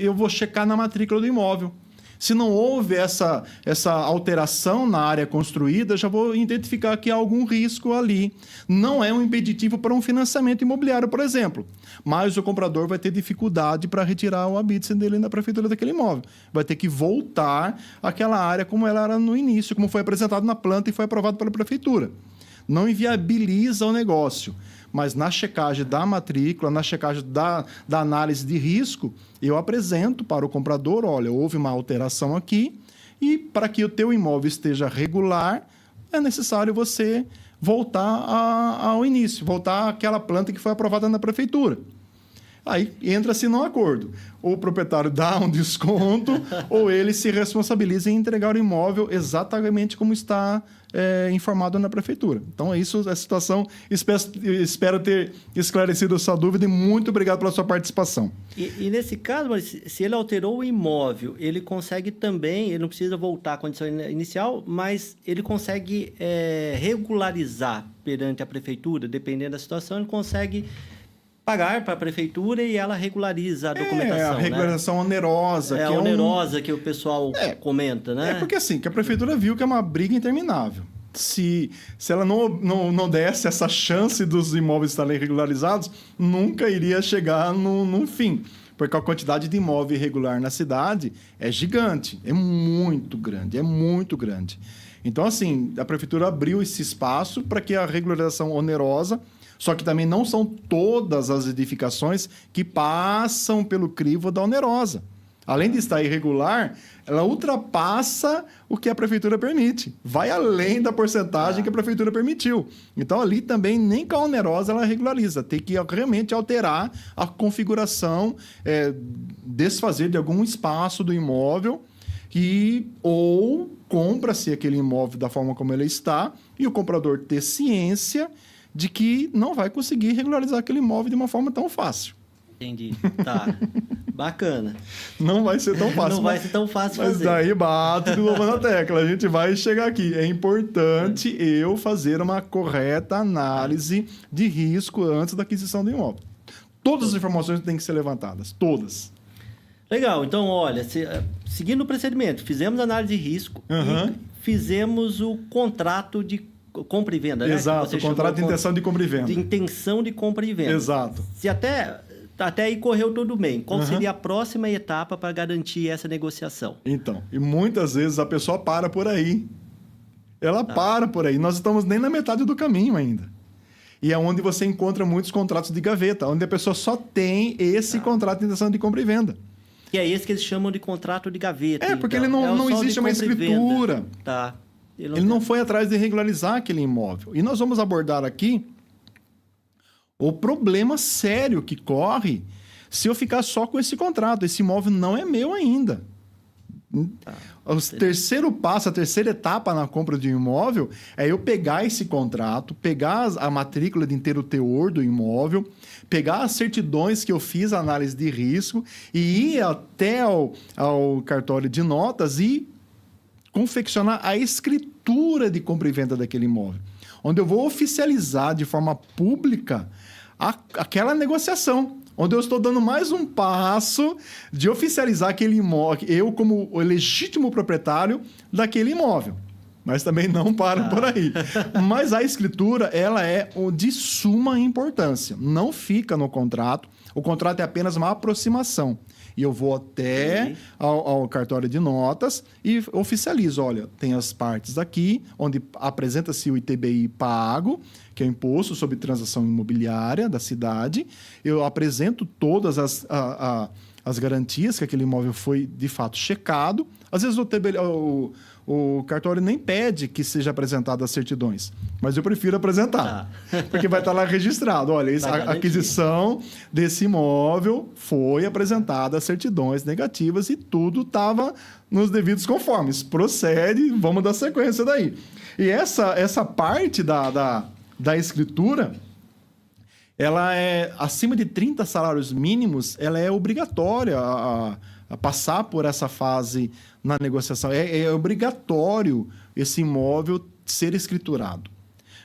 eu vou checar na matrícula do imóvel. Se não houve essa alteração na área construída, já vou identificar que há algum risco ali. Não é um impeditivo para um financiamento imobiliário, por exemplo. Mas o comprador vai ter dificuldade para retirar o habite dele na prefeitura daquele imóvel. Vai ter que voltar àquela área como ela era no início, como foi apresentado na planta e foi aprovado pela prefeitura. Não inviabiliza o negócio. Mas na checagem da matrícula, na checagem da análise de risco, eu apresento para o comprador, olha, houve uma alteração aqui e para que o teu imóvel esteja regular, é necessário você voltar ao início, voltar àquela planta que foi aprovada na prefeitura. Aí entra-se num acordo. Ou o proprietário dá um desconto ou ele se responsabiliza em entregar o imóvel exatamente como está informado na prefeitura. Então é isso, a situação. Espero ter esclarecido a sua dúvida e muito obrigado pela sua participação. E nesse caso, se ele alterou o imóvel, ele consegue também, ele não precisa voltar à condição inicial, mas ele consegue regularizar perante a prefeitura, dependendo da situação, ele consegue pagar para a prefeitura e ela regulariza a documentação. A regularização onerosa. É a onerosa que o pessoal comenta, né? Porque assim, que a prefeitura viu que é uma briga interminável. Se ela não desse essa chance dos imóveis estarem regularizados, nunca iria chegar num fim. Porque a quantidade de imóvel irregular na cidade é gigante, é muito grande. Então, assim, a prefeitura abriu esse espaço para que a regularização onerosa. Só que também não são todas as edificações que passam pelo crivo da onerosa. Além de estar irregular, ela ultrapassa o que a prefeitura permite. Vai além da porcentagem que a prefeitura permitiu. Então, ali também, nem com a onerosa ela regulariza. Tem que realmente alterar a configuração, desfazer de algum espaço do imóvel ou compra-se aquele imóvel da forma como ele está e o comprador ter ciência de que não vai conseguir regularizar aquele imóvel de uma forma tão fácil. Entendi. Tá. Bacana. Não vai ser tão fácil. Vai ser tão fácil fazer. Mas daí bate de novo na tecla. A gente vai chegar aqui. É importante eu fazer uma correta análise de risco antes da aquisição do imóvel. Todas as informações têm que ser levantadas. Todas. Legal. Então, olha, seguindo o procedimento, fizemos análise de risco e fizemos o contrato de compra e venda, né? Exato, o contrato de intenção de compra e venda. De intenção de compra e venda. Exato. Se até aí correu tudo bem, qual seria a próxima etapa para garantir essa negociação? Então, e muitas vezes a pessoa para por aí. Ela para por aí. Nós estamos nem na metade do caminho ainda. E é onde você encontra muitos contratos de gaveta, onde a pessoa só tem esse contrato de intenção de compra e venda. Que é esse que eles chamam de contrato de gaveta. Porque ele não existe uma escritura. Tá. Ele não foi atrás de regularizar aquele imóvel. E nós vamos abordar aqui o problema sério que corre se eu ficar só com esse contrato. Esse imóvel não é meu ainda. O terceiro passo, a terceira etapa na compra de um imóvel é eu pegar esse contrato, pegar a matrícula de inteiro teor do imóvel, pegar as certidões que eu fiz a análise de risco e ir até ao cartório de notas e confeccionar a escritura de compra e venda daquele imóvel, onde eu vou oficializar de forma pública aquela negociação, onde eu estou dando mais um passo de oficializar aquele imóvel, eu como o legítimo proprietário daquele imóvel. Mas também não paro por aí. Mas a escritura, ela é de suma importância. Não fica no contrato. O contrato é apenas uma aproximação. E eu vou até ao cartório de notas e oficializo. Olha, tem as partes aqui, onde apresenta-se o ITBI pago, que é o Imposto sobre Transação Imobiliária da cidade. Eu apresento todas as garantias que aquele imóvel foi, de fato, checado. Às vezes o cartório nem pede que seja apresentado as certidões, mas eu prefiro apresentar, porque vai estar lá registrado. Olha, a aquisição desse imóvel foi apresentada as certidões negativas e tudo estava nos devidos conformes. Procede, vamos dar sequência daí. E essa parte da escritura, ela é acima de 30 salários mínimos, ela é obrigatória a passar por essa fase na negociação. É obrigatório esse imóvel ser escriturado.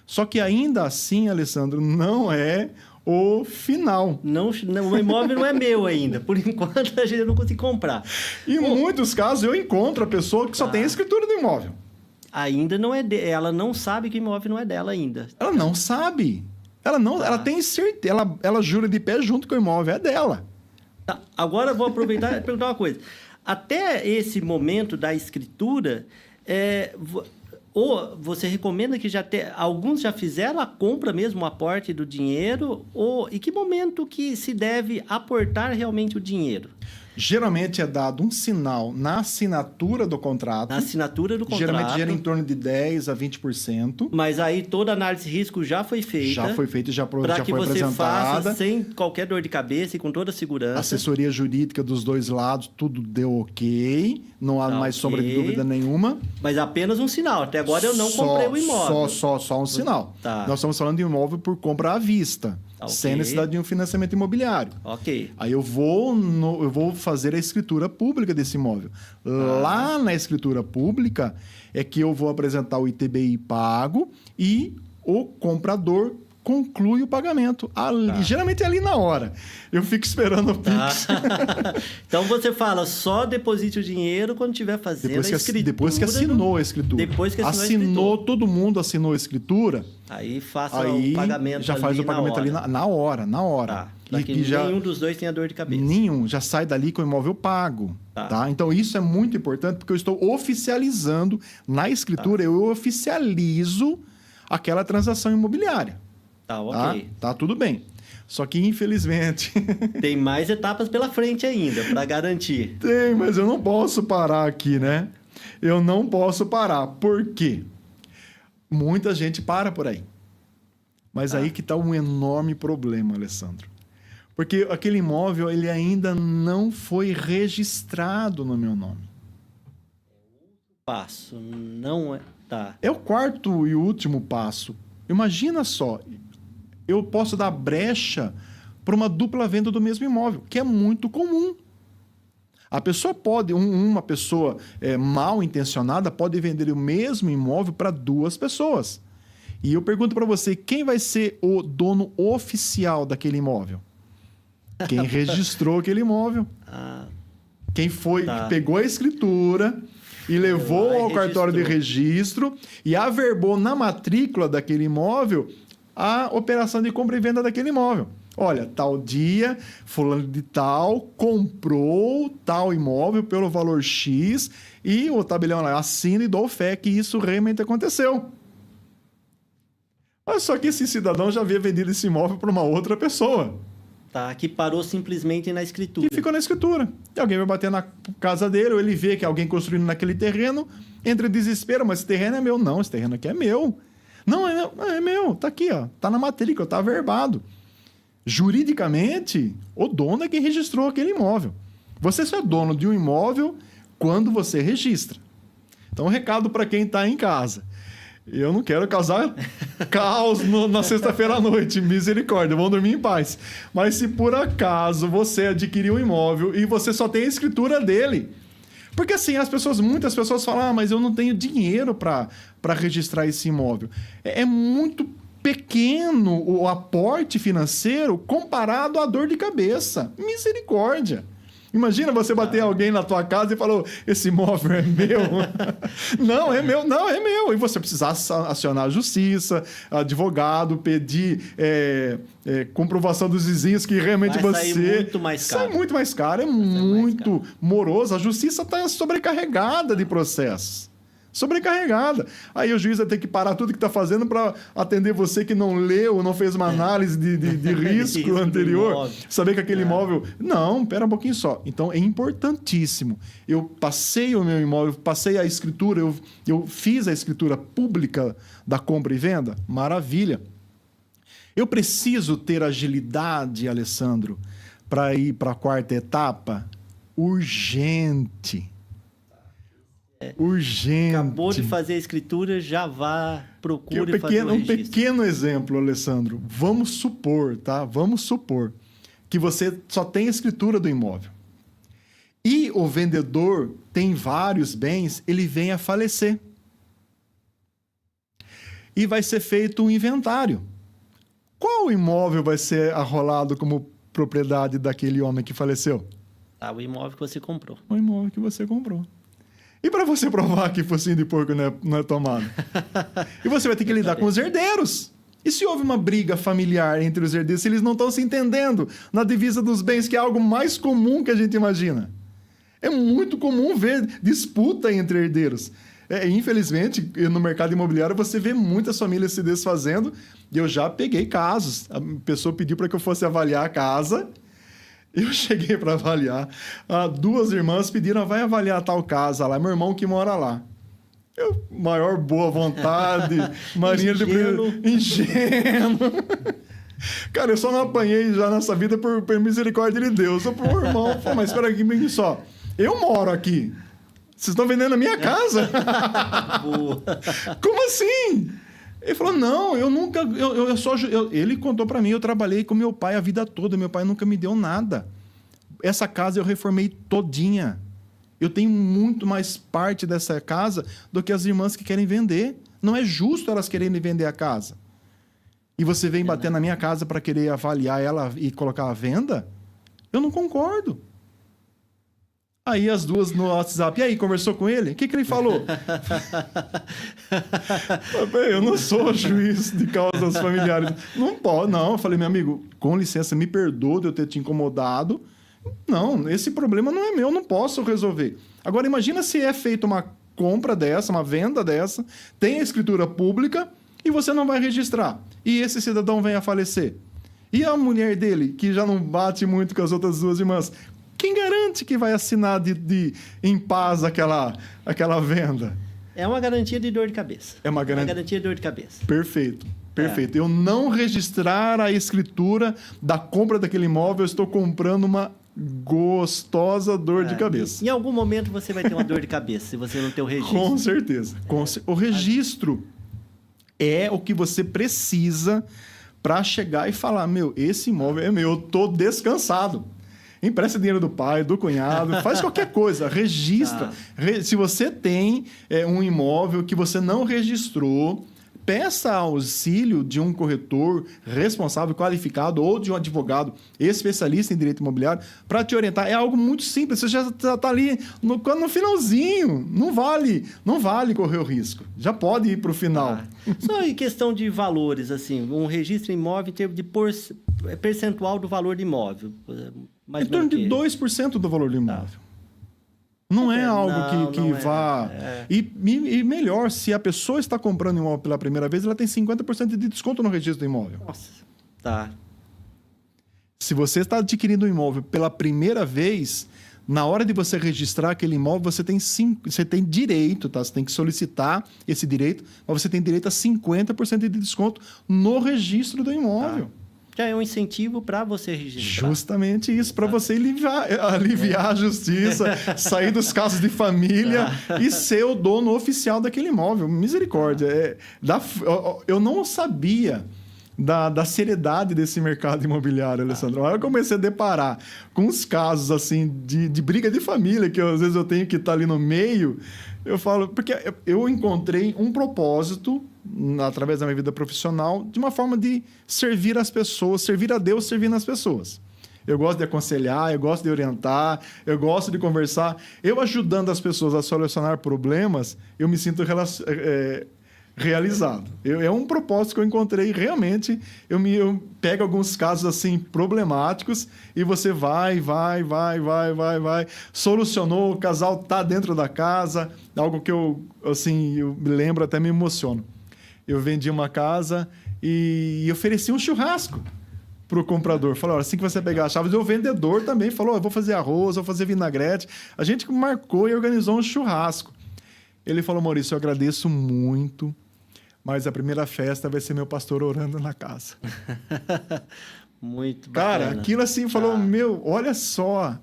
Só que ainda assim, Alessandro, não é o final. Não, o imóvel não é meu ainda. Por enquanto, a gente não consegue comprar. Em muitos casos, eu encontro a pessoa que só tem a escritura do imóvel. Ainda não é ela não sabe que o imóvel não é dela ainda. Ela não sabe. Ela tem certeza. Ela jura de pé junto que o imóvel é dela. Tá. Agora eu vou aproveitar e perguntar uma coisa. Até esse momento da escritura, ou você recomenda que alguns já fizeram a compra mesmo, o aporte do dinheiro, ou em que momento que se deve aportar realmente o dinheiro? Geralmente é dado um sinal na assinatura do contrato. Na assinatura do contrato. Geralmente gera em torno de 10% a 20%. Mas aí toda a análise de risco já foi feita. Já foi feita e já foi apresentada. Para que você faça sem qualquer dor de cabeça e com toda a segurança. Assessoria jurídica dos dois lados, tudo deu ok. Não há mais sombra de dúvida nenhuma. Mas apenas um sinal. Até agora eu não comprei o imóvel. Só um sinal. Tá. Nós estamos falando de um imóvel por compra à vista. Okay. Sem necessidade de um financiamento imobiliário. Ok. Aí eu vou fazer a escritura pública desse imóvel. Lá na escritura pública é que eu vou apresentar o ITBI pago e o comprador conclui o pagamento. Geralmente é ali na hora. Eu fico esperando o Pix. Então você fala, só deposite o dinheiro quando estiver fazendo a escritura. Depois que assinou a escritura. Depois que assinou todo mundo assinou a escritura. Aí faça o pagamento já faz o pagamento ali na hora. Tá. Para que nenhum dos dois tenha dor de cabeça. Nenhum. Já sai dali com o imóvel pago. Tá? Então, isso é muito importante porque eu estou oficializando na escritura, eu oficializo aquela transação imobiliária. Tá, ok. Tá tudo bem. Só que, infelizmente... Tem mais etapas pela frente ainda, para garantir. Tem, mas eu não posso parar aqui, né? Eu não posso parar. Por quê? Muita gente para por aí. Mas aí que está um enorme problema, Alessandro. Porque aquele imóvel, ele ainda não foi registrado no meu nome. Passo, não é... Tá. É o quarto e último passo. Imagina só... Eu posso dar brecha para uma dupla venda do mesmo imóvel, que é muito comum. A pessoa pode, uma pessoa mal intencionada pode vender o mesmo imóvel para duas pessoas. E eu pergunto para você, quem vai ser o dono oficial daquele imóvel? Quem registrou aquele imóvel. Quem foi, que pegou a escritura e levou ao cartório de registro e averbou na matrícula daquele imóvel a operação de compra e venda daquele imóvel. Olha, tal dia, fulano de tal comprou tal imóvel pelo valor X e o tabelião lá assina e dou fé que isso realmente aconteceu. Mas só que esse cidadão já havia vendido esse imóvel para uma outra pessoa. Tá, que parou simplesmente na escritura. Que ficou na escritura. E alguém vai bater na casa dele, ou ele vê que alguém construindo naquele terreno, entra em desespero, mas esse terreno é meu. Não, esse terreno aqui é meu. Não, é meu, tá aqui, ó, tá na matrícula, tá averbado. Juridicamente, o dono é quem registrou aquele imóvel. Você só é dono de um imóvel quando você registra. Então, um recado para quem está em casa. Eu não quero causar caos na sexta-feira à noite, misericórdia, vão dormir em paz. Mas se por acaso você adquiriu um imóvel e você só tem a escritura dele... Porque assim, muitas pessoas falam, mas eu não tenho dinheiro para registrar esse imóvel. É muito pequeno o aporte financeiro comparado à dor de cabeça. Misericórdia. Imagina você bater alguém na tua casa e falar, esse imóvel é meu. Não, é meu. Não, é meu. E você precisar acionar a justiça, advogado, pedir comprovação dos vizinhos que realmente vai sair muito mais caro. Sai muito mais caro, é muito moroso. A justiça está sobrecarregada de processos. Sobrecarregada. Aí o juiz vai ter que parar tudo que está fazendo para atender você que não leu, não fez uma análise de risco anterior. Saber que aquele imóvel... Não, pera um pouquinho só. Então, é importantíssimo. Eu passei o meu imóvel, passei a escritura, eu fiz a escritura pública da compra e venda. Maravilha. Eu preciso ter agilidade, Alessandro, para ir para a quarta etapa? Urgente. Urgente. Acabou de fazer a escritura, já vá, procure fazer o Um registro. pequeno exemplo, Alessandro. Vamos supor, tá? Vamos supor que você só tem a escritura do imóvel. E o vendedor tem vários bens, ele vem a falecer. E vai ser feito um inventário. Qual imóvel vai ser arrolado como propriedade daquele homem que faleceu? O imóvel que você comprou. O imóvel que você comprou. E para você provar que focinho de porco não é tomado? E você vai ter que lidar com os herdeiros. E se houve uma briga familiar entre os herdeiros, se eles não estão se entendendo na divisa dos bens, que é algo mais comum que a gente imagina? É muito comum ver disputa entre herdeiros. Infelizmente, no mercado imobiliário, você vê muitas famílias se desfazendo. E eu já peguei casos. A pessoa pediu para que eu fosse avaliar a casa. Eu cheguei para avaliar. Duas irmãs pediram, vai avaliar tal casa lá. Meu irmão que mora lá. Eu, maior boa vontade, marinheiro de primeiro, ingênuo. Cara, eu só não apanhei já nessa vida por misericórdia de Deus. Só por meu irmão. Pô, mas espera aqui, só. Eu moro aqui. Vocês estão vendendo a minha casa? Como assim? Ele falou, não, eu nunca... Ele contou para mim, eu trabalhei com meu pai a vida toda. Meu pai nunca me deu nada. Essa casa eu reformei todinha. Eu tenho muito mais parte dessa casa do que as irmãs que querem vender. Não é justo elas quererem vender a casa. E você vem bater na minha casa para querer avaliar ela e colocar à venda? Eu não concordo. Aí as duas no WhatsApp. E aí, conversou com ele? O que ele falou? Eu não sou juiz de causas familiares. Não pode, não. Eu falei, meu amigo, com licença, me perdoa de eu ter te incomodado. Não, esse problema não é meu, não posso resolver. Agora, imagina se é feita uma compra dessa, uma venda dessa, tem a escritura pública e você não vai registrar. E esse cidadão vem a falecer. E a mulher dele, que já não bate muito com as outras duas irmãs, quem garante que vai assinar em paz aquela venda? É uma garantia de dor de cabeça. É uma garantia de dor de cabeça. Perfeito. Eu não registrar a escritura da compra daquele imóvel, eu estou comprando uma gostosa dor de cabeça. Em algum momento você vai ter uma dor de cabeça se você não ter o registro. Com certeza. O registro é o que você precisa para chegar e falar, esse imóvel é meu, eu estou descansado. Empresta dinheiro do pai, do cunhado, faz qualquer coisa, registra. Se você tem um imóvel que você não registrou, peça auxílio de um corretor responsável, qualificado, ou de um advogado especialista em direito imobiliário para te orientar. É algo muito simples, você já está ali no finalzinho. Não vale correr o risco. Já pode ir para o final. Só em questão de valores, assim, um registro imóvel em termos de percentual do valor do imóvel. Em torno de 2% do valor do imóvel. Não é algo que vá... E melhor, se a pessoa está comprando imóvel pela primeira vez, ela tem 50% de desconto no registro do imóvel. Nossa, tá. Se você está adquirindo um imóvel pela primeira vez, na hora de você registrar aquele imóvel, você tem direito, tá? Você tem que solicitar esse direito, mas você tem direito a 50% de desconto no registro do imóvel. Já é um incentivo para você registrar. Justamente isso, para você aliviar a justiça, sair dos casos de família e ser o dono oficial daquele imóvel. Misericórdia. Eu não sabia da seriedade desse mercado imobiliário, Alessandro. Aí eu comecei a deparar com uns casos assim de briga de família, que às vezes eu tenho que estar ali no meio. Eu falo, porque eu encontrei um propósito através da minha vida profissional, de uma forma de servir as pessoas, servir a Deus servindo as pessoas. Eu gosto de aconselhar, eu gosto de orientar, eu gosto de conversar. Eu ajudando as pessoas a solucionar problemas, eu me sinto realizado. É um propósito que eu encontrei realmente. Eu pego alguns casos assim problemáticos e você vai. Solucionou, o casal tá dentro da casa, algo que eu me lembro, até me emociono. Eu vendi uma casa e ofereci um churrasco para o comprador. Falei, olha, assim que você pegar as chaves, e o vendedor também falou, eu vou fazer arroz, vou fazer vinagrete. A gente marcou e organizou um churrasco. Ele falou, Maurício, eu agradeço muito, mas a primeira festa vai ser meu pastor orando na casa. Muito bacana. Cara, aquilo assim, falou, olha só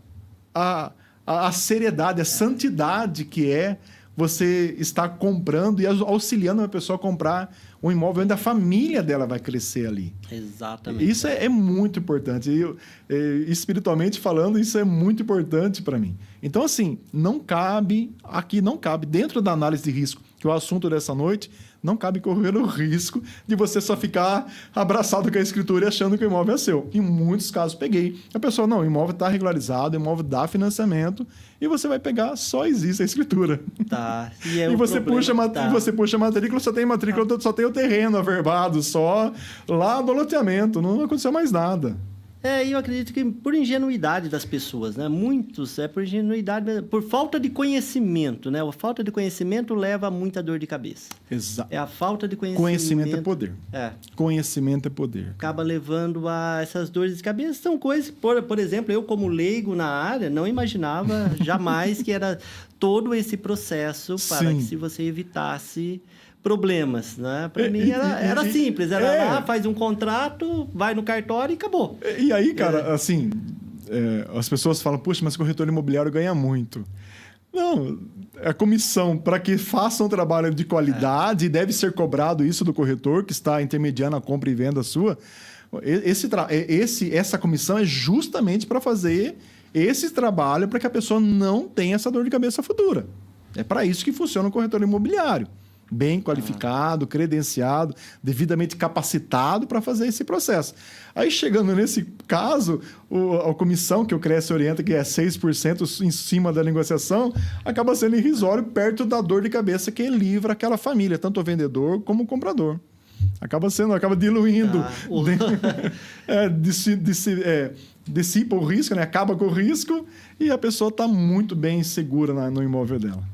a seriedade, a santidade que é você está comprando e auxiliando uma pessoa a comprar um imóvel onde a família dela vai crescer ali. Exatamente. Isso é muito importante. Espiritualmente falando, isso é muito importante para mim. Então, assim, não cabe, dentro da análise de risco, que é o assunto dessa noite, não cabe correr o risco de você só ficar abraçado com a escritura e achando que o imóvel é seu. Em muitos casos peguei. A pessoa, não, o imóvel está regularizado, o imóvel dá financiamento, e você vai pegar, só existe a escritura. Tá. E você puxa a matrícula, só tem matrícula, só tem o terreno averbado, só lá do loteamento, não aconteceu mais nada. Eu acredito que por ingenuidade das pessoas, né? Muitos, por ingenuidade, por falta de conhecimento, né? A falta de conhecimento leva a muita dor de cabeça. Exato. É a falta de conhecimento. Conhecimento é poder. Conhecimento é poder. Acaba levando a essas dores de cabeça. São coisas, por exemplo, eu como leigo na área, não imaginava jamais que era todo esse processo para que se você evitasse problemas, né? Para mim era simples, lá, faz um contrato, vai no cartório e acabou. E aí, cara, assim, as pessoas falam, puxa, mas o corretor imobiliário ganha muito. Não, a comissão, para que faça um trabalho de qualidade, deve ser cobrado isso do corretor, que está intermediando a compra e venda sua. Essa comissão é justamente para fazer esse trabalho para que a pessoa não tenha essa dor de cabeça futura. É para isso que funciona o corretor imobiliário. Bem qualificado, credenciado, devidamente capacitado para fazer esse processo. Aí, chegando nesse caso, a comissão que o Cresce orienta, que é 6% em cima da negociação, acaba sendo irrisório perto da dor de cabeça que livra aquela família, tanto o vendedor como o comprador. Acaba diluindo. Dissipa o risco, né? Acaba com o risco e a pessoa está muito bem segura no imóvel dela.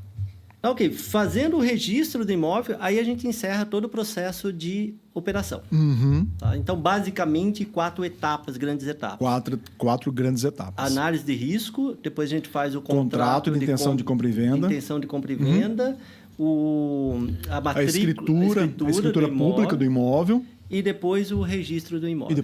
Ok, fazendo o registro do imóvel, aí a gente encerra todo o processo de operação. Uhum. Tá? Então, basicamente, 4 etapas, grandes etapas. 4 grandes etapas. Análise de risco, depois a gente faz o contrato de intenção de compra e venda. Intenção de compra e venda, a matrícula, a escritura pública do imóvel. E depois o registro do imóvel.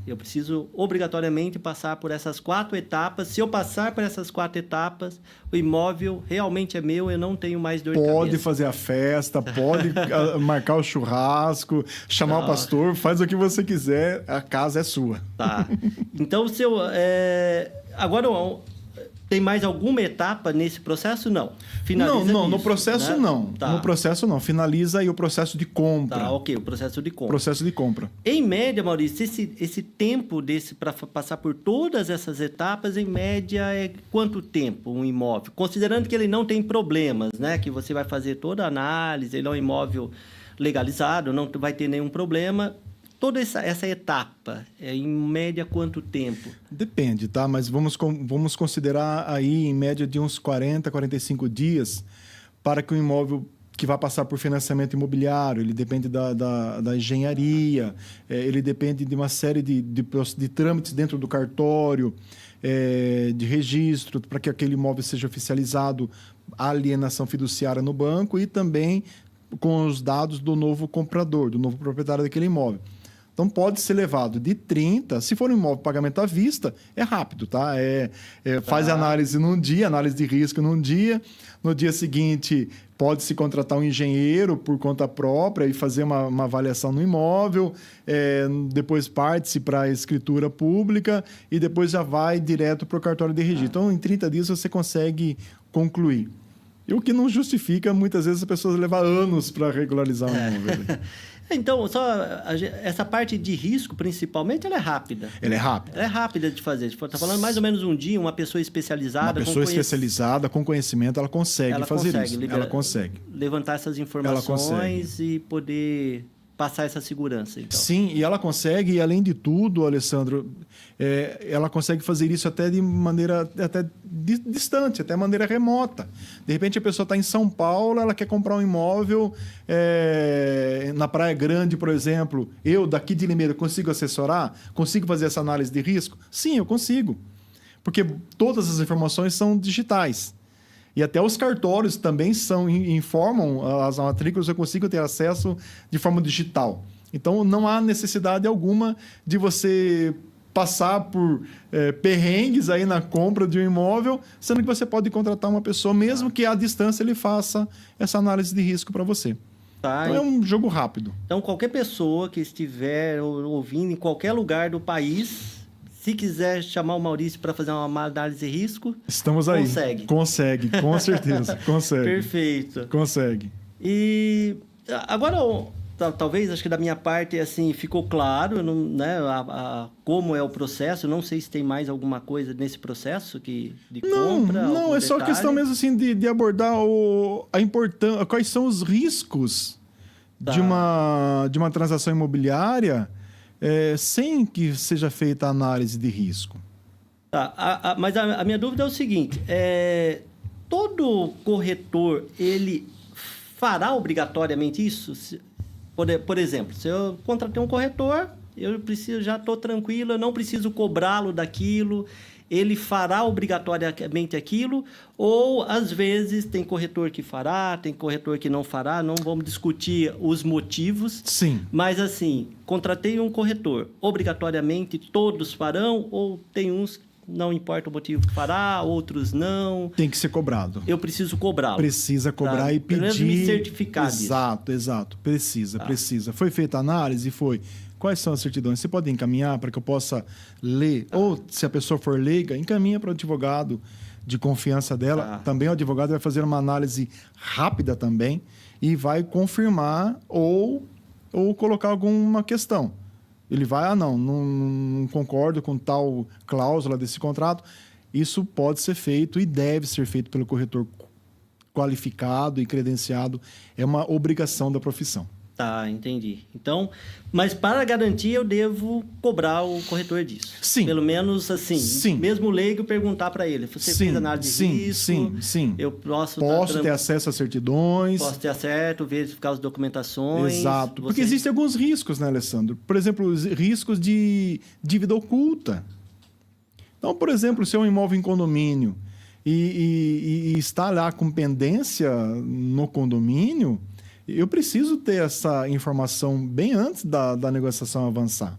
Eu preciso obrigatoriamente passar por essas 4 etapas. Se eu passar por essas 4 etapas, o imóvel realmente é meu, eu não tenho mais dor de cabeça. Pode fazer a festa, pode marcar o churrasco, chamar o pastor, faz o que você quiser, a casa é sua. Tá. Então, agora, tem mais alguma etapa nesse processo? Não. Finaliza não, nisso, no processo né? não. Tá. No processo não. Finaliza aí o processo de compra. Tá, ok, o processo de compra. Processo de compra. Em média, Maurício, esse tempo para passar por todas essas etapas, em média, é quanto tempo um imóvel? Considerando que ele não tem problemas, né? Que você vai fazer toda a análise, ele é um imóvel legalizado, não vai ter nenhum problema. Toda essa etapa, em média, quanto tempo? Depende, tá? Mas vamos considerar aí, em média, de uns 40, 45 dias para que o imóvel que vai passar por financiamento imobiliário, ele depende da engenharia, ele depende de uma série de trâmites dentro do cartório, de registro, para que aquele imóvel seja oficializado, a alienação fiduciária no banco e também com os dados do novo comprador, do novo proprietário daquele imóvel. Então, pode ser levado de 30, se for um imóvel pagamento à vista, é rápido, tá? Faz a análise num dia, análise de risco num dia. No dia seguinte, pode-se contratar um engenheiro por conta própria e fazer uma avaliação no imóvel. Depois parte-se para a escritura pública e depois já vai direto para o cartório de registro. Então, em 30 dias você consegue concluir. E o que não justifica, muitas vezes, as pessoas levar anos para regularizar um imóvel. Então, essa parte de risco, principalmente, ela é rápida. Ela é rápida. Ela é rápida de fazer. Está falando mais ou menos um dia, uma pessoa especializada... especializada, com conhecimento, ela consegue fazer isso. Ela consegue. Levantar essas informações e poder passar essa segurança. Então. Sim, e ela consegue, e além de tudo, Alessandro, ela consegue fazer isso até de maneira até distante, até maneira remota. De repente, a pessoa está em São Paulo, ela quer comprar um imóvel na Praia Grande, por exemplo. Eu, daqui de Limeira, consigo assessorar? Consigo fazer essa análise de risco? Sim, eu consigo. Porque todas as informações são digitais. E até os cartórios também informam as matrículas, eu consigo ter acesso de forma digital. Então, não há necessidade alguma de você passar por perrengues aí na compra de um imóvel, sendo que você pode contratar uma pessoa, mesmo que à distância ele faça essa análise de risco para você. Tá, Então é um jogo rápido. Então, qualquer pessoa que estiver ouvindo em qualquer lugar do país, se quiser chamar o Maurício para fazer uma análise de risco, Estamos aí. Consegue, com certeza. Consegue. Perfeito. Consegue. E agora, talvez, acho que da minha parte, assim, ficou claro, né, como é o processo. Eu não sei se tem mais alguma coisa nesse processo de compra. Não, é só questão mesmo assim de abordar a importância, quais são os riscos de uma transação imobiliária sem que seja feita a análise de risco. Tá, mas a minha dúvida é o seguinte, todo corretor, ele fará obrigatoriamente isso? Por exemplo, se eu contratei um corretor, eu já estou tranquilo, eu não preciso cobrá-lo daquilo, ele fará obrigatoriamente aquilo, ou às vezes tem corretor que fará, tem corretor que não fará, não vamos discutir os motivos. Sim. Mas assim, contratei um corretor, obrigatoriamente todos farão, ou tem uns não importa o motivo que fará, outros não. Tem que ser cobrado. Eu preciso cobrá-lo. Precisa cobrar e pedir. Pelo menos me certificar disso. Exato. Precisa. Foi feita a análise? Foi. Quais são as certidões? Você pode encaminhar para que eu possa ler? Ou, se a pessoa for leiga, encaminha para o advogado de confiança dela. Também o advogado vai fazer uma análise rápida também e vai confirmar ou colocar alguma questão. Ele vai, não concordo com tal cláusula desse contrato. Isso pode ser feito e deve ser feito pelo corretor qualificado e credenciado. É uma obrigação da profissão. Tá, entendi. Então, mas para garantir, eu devo cobrar o corretor disso. Sim. Pelo menos assim, Sim. Mesmo leigo, perguntar para ele. Você fez análise de risco? Sim. Eu posso ter acesso às certidões. Posso ter acesso, verificar as documentações. Exato. Porque existem alguns riscos, né, Alessandro? Por exemplo, os riscos de dívida oculta. Então, por exemplo, se é um imóvel em condomínio e está lá com pendência no condomínio, eu preciso ter essa informação bem antes da negociação avançar.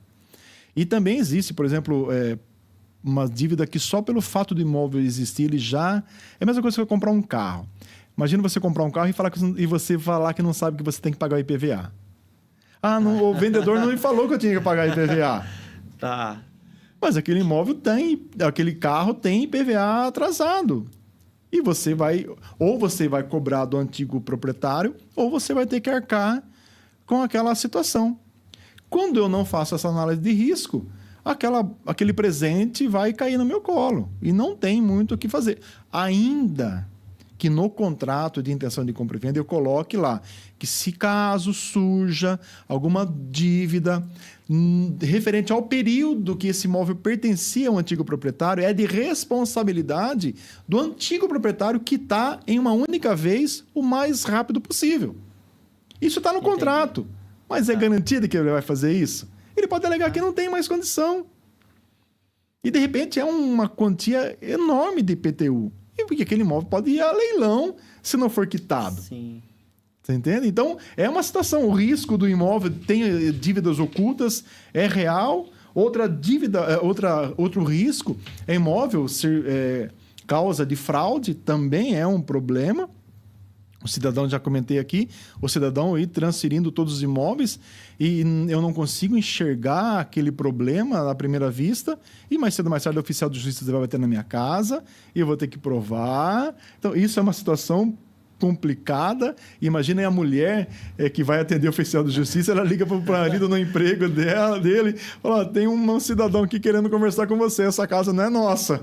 E também existe, por exemplo, uma dívida que só pelo fato do imóvel existir, ele já... É a mesma coisa que você comprar um carro. Imagina você comprar um carro e você falar que não sabe que você tem que pagar o IPVA. O vendedor não me falou que eu tinha que pagar IPVA. Tá. Mas aquele aquele carro tem IPVA atrasado. E você vai cobrar do antigo proprietário, ou você vai ter que arcar com aquela situação. Quando eu não faço essa análise de risco, aquele presente vai cair no meu colo. E não tem muito o que fazer. Ainda que no contrato de intenção de compra e venda eu coloque lá que se caso surja alguma dívida referente ao período que esse imóvel pertencia ao antigo proprietário, é de responsabilidade do antigo proprietário quitar em uma única vez o mais rápido possível. Isso está no contrato, mas é garantido que ele vai fazer isso? Ele pode alegar que não tem mais condição. E, de repente, é uma quantia enorme de IPTU. E porque aquele imóvel pode ir a leilão se não for quitado. Sim. Você entende? Então, é uma situação. O risco do imóvel tem dívidas ocultas, é real. Outro risco é imóvel ser causa de fraude, também é um problema. O cidadão, já comentei aqui, o cidadão ir transferindo todos os imóveis e eu não consigo enxergar aquele problema à primeira vista e mais cedo ou mais tarde o oficial de justiça vai bater na minha casa e eu vou ter que provar. Então, isso é uma situação complicada. Imagina a mulher que vai atender o oficial de justiça, ela liga para o marido no emprego dele, fala, tem um cidadão aqui querendo conversar com você, essa casa não é nossa.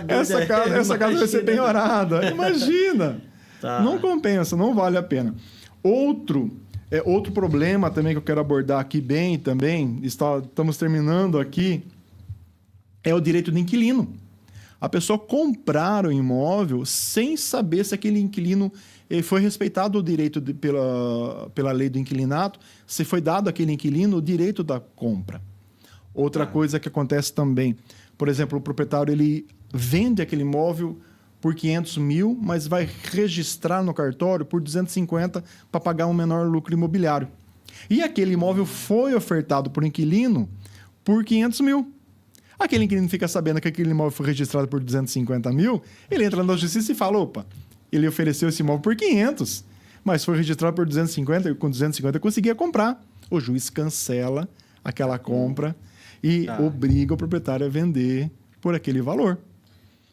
Essa casa vai ser penhorada. Imagina! Tá. Não compensa, não vale a pena. Outro problema também que eu quero abordar aqui bem também, estamos terminando aqui, é o direito do inquilino. A pessoa comprar o imóvel sem saber se aquele inquilino foi respeitado o direito pela lei do inquilinato, se foi dado àquele inquilino o direito da compra. Outra coisa que acontece também, por exemplo, o proprietário ele vende aquele imóvel por 500 mil, mas vai registrar no cartório por 250 para pagar um menor lucro imobiliário. E aquele imóvel foi ofertado por inquilino por 500 mil. Aquele inquilino fica sabendo que aquele imóvel foi registrado por 250 mil, ele entra na justiça e fala, opa, ele ofereceu esse imóvel por 500, mas foi registrado por 250, e com 250 eu conseguia comprar. O juiz cancela aquela compra e obriga o proprietário a vender por aquele valor.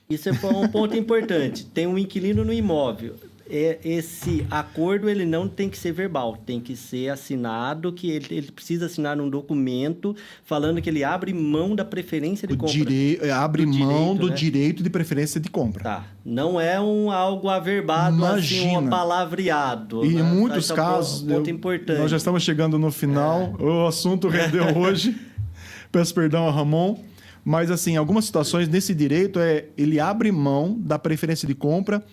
Isso é um ponto importante. Tem um inquilino no imóvel. Esse acordo ele não tem que ser verbal, tem que ser assinado, que ele precisa assinar um documento falando que ele abre mão da preferência de compra. Abre mão do direito de preferência de compra. Tá. Não é algo averbado, assim, um palavreado. E né? em muitos casos, ponto importante. Nós já estamos chegando no final, o assunto rendeu hoje. Peço perdão a Ramon. Mas, assim, em algumas situações, nesse direito, ele abre mão da preferência de compra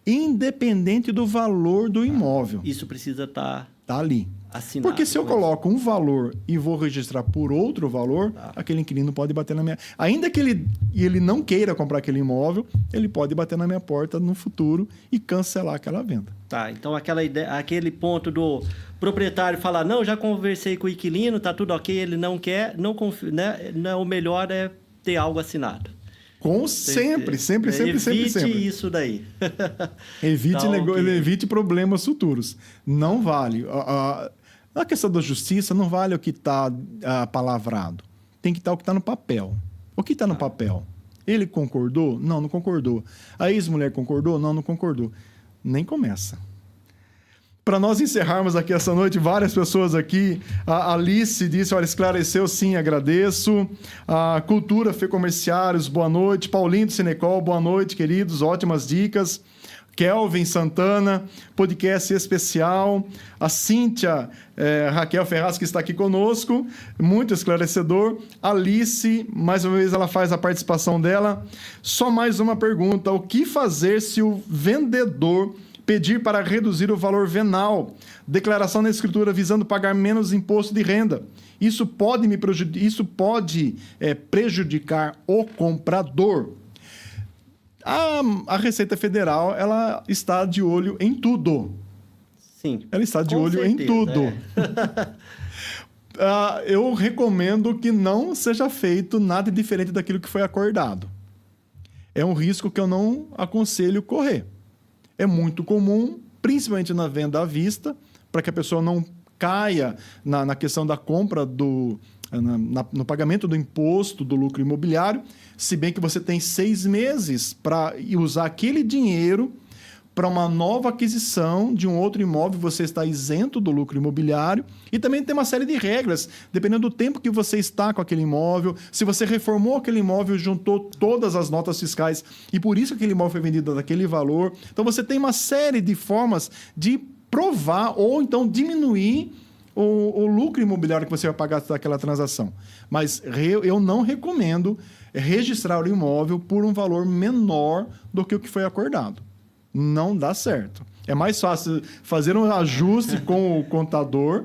independente do valor do imóvel. Isso precisa estar ali. Assinado. Porque se eu coloco um valor e vou registrar por outro valor, aquele inquilino pode bater na minha... Ainda que ele não queira comprar aquele imóvel, ele pode bater na minha porta no futuro e cancelar aquela venda. Tá, então aquele ponto do proprietário falar, não, já conversei com o inquilino, tá tudo ok, ele não quer, não confia, né? Não, o melhor é ter algo assinado. Sempre. Evite isso daí. Evite problemas futuros. Não vale. Na questão da justiça, não vale o que está palavrado. Tem que estar o que está no papel. O que está no papel? Ele concordou? Não concordou. A ex-mulher concordou? Não concordou. Nem começa. Para nós encerrarmos aqui essa noite, várias pessoas aqui. A Alice disse, olha, esclareceu, sim, agradeço. A Cultura Fê Comerciários, boa noite. Paulinho do Cinecol, boa noite, queridos, ótimas dicas. Kelvin Santana, podcast especial. A Cíntia Raquel Ferraz, que está aqui conosco, muito esclarecedor. Alice, mais uma vez ela faz a participação dela. Só mais uma pergunta, o que fazer se o vendedor pedir para reduzir o valor venal, declaração na escritura visando pagar menos imposto de renda? Isso pode prejudicar o comprador. A Receita Federal, ela está de olho em tudo. Sim. Ela está de olho em tudo. Eu recomendo que não seja feito nada diferente daquilo que foi acordado. É um risco que eu não aconselho correr. É muito comum, principalmente na venda à vista, para que a pessoa não caia na questão da compra no pagamento do imposto do lucro imobiliário, se bem que você tem 6 meses para usar aquele dinheiro para uma nova aquisição de um outro imóvel, você está isento do lucro imobiliário. E também tem uma série de regras, dependendo do tempo que você está com aquele imóvel, se você reformou aquele imóvel, juntou todas as notas fiscais e por isso aquele imóvel foi vendido daquele valor. Então você tem uma série de formas de provar ou então diminuir o lucro imobiliário que você vai pagar daquela transação. Mas eu não recomendo registrar o imóvel por um valor menor do que o que foi acordado. Não dá certo. É mais fácil fazer um ajuste com o contador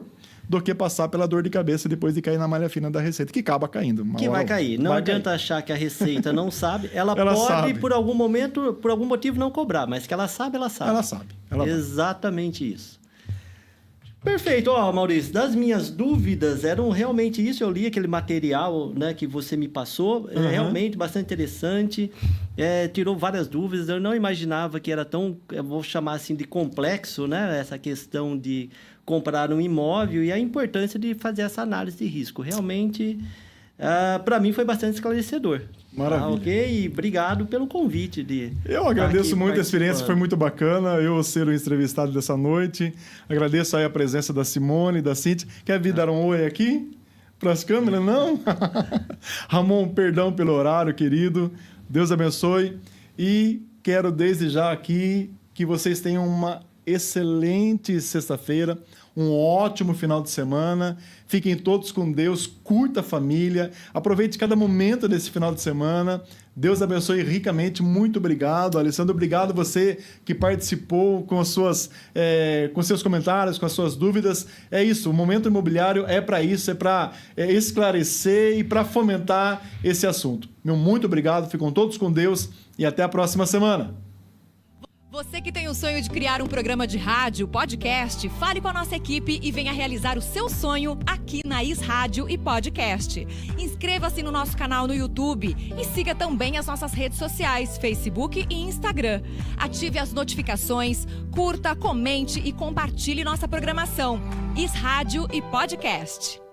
do que passar pela dor de cabeça depois de cair na malha fina da Receita, que acaba caindo. Vai cair. Não adianta achar que a Receita não sabe. Ela pode, sabe. Por algum motivo, não cobrar, mas que ela sabe, ela sabe. Ela sabe. Exatamente isso. Perfeito. Maurício, das minhas dúvidas eram realmente isso. Eu li aquele material, né, que você me passou. É realmente bastante interessante. Tirou várias dúvidas. Eu não imaginava que era tão, eu vou chamar assim, de complexo, né? Essa questão de comprar um imóvel e a importância de fazer essa análise de risco. Realmente, para mim, foi bastante esclarecedor. Maravilha. Ok? E obrigado pelo convite. Eu agradeço muito a experiência, foi muito bacana eu ser o entrevistado dessa noite. Agradeço aí a presença da Simone, da Cíntia. Quer vir dar um oi aqui para as câmeras? Não? Ramon, perdão pelo horário, querido. Deus abençoe. E quero desde já aqui que vocês tenham uma excelente sexta-feira, um ótimo final de semana. Fiquem todos com Deus, curta a família, aproveite cada momento desse final de semana. Deus abençoe ricamente. Muito obrigado, Alessandro. Obrigado você que participou com com seus comentários, com as suas dúvidas. É isso, o Momento Imobiliário é para isso, é para esclarecer e para fomentar esse assunto. Muito obrigado, ficam todos com Deus e até a próxima semana. Você que tem o sonho de criar um programa de rádio, podcast, fale com a nossa equipe e venha realizar o seu sonho aqui na Is Rádio e Podcast. Inscreva-se no nosso canal no YouTube e siga também as nossas redes sociais, Facebook e Instagram. Ative as notificações, curta, comente e compartilhe nossa programação. Is Rádio e Podcast.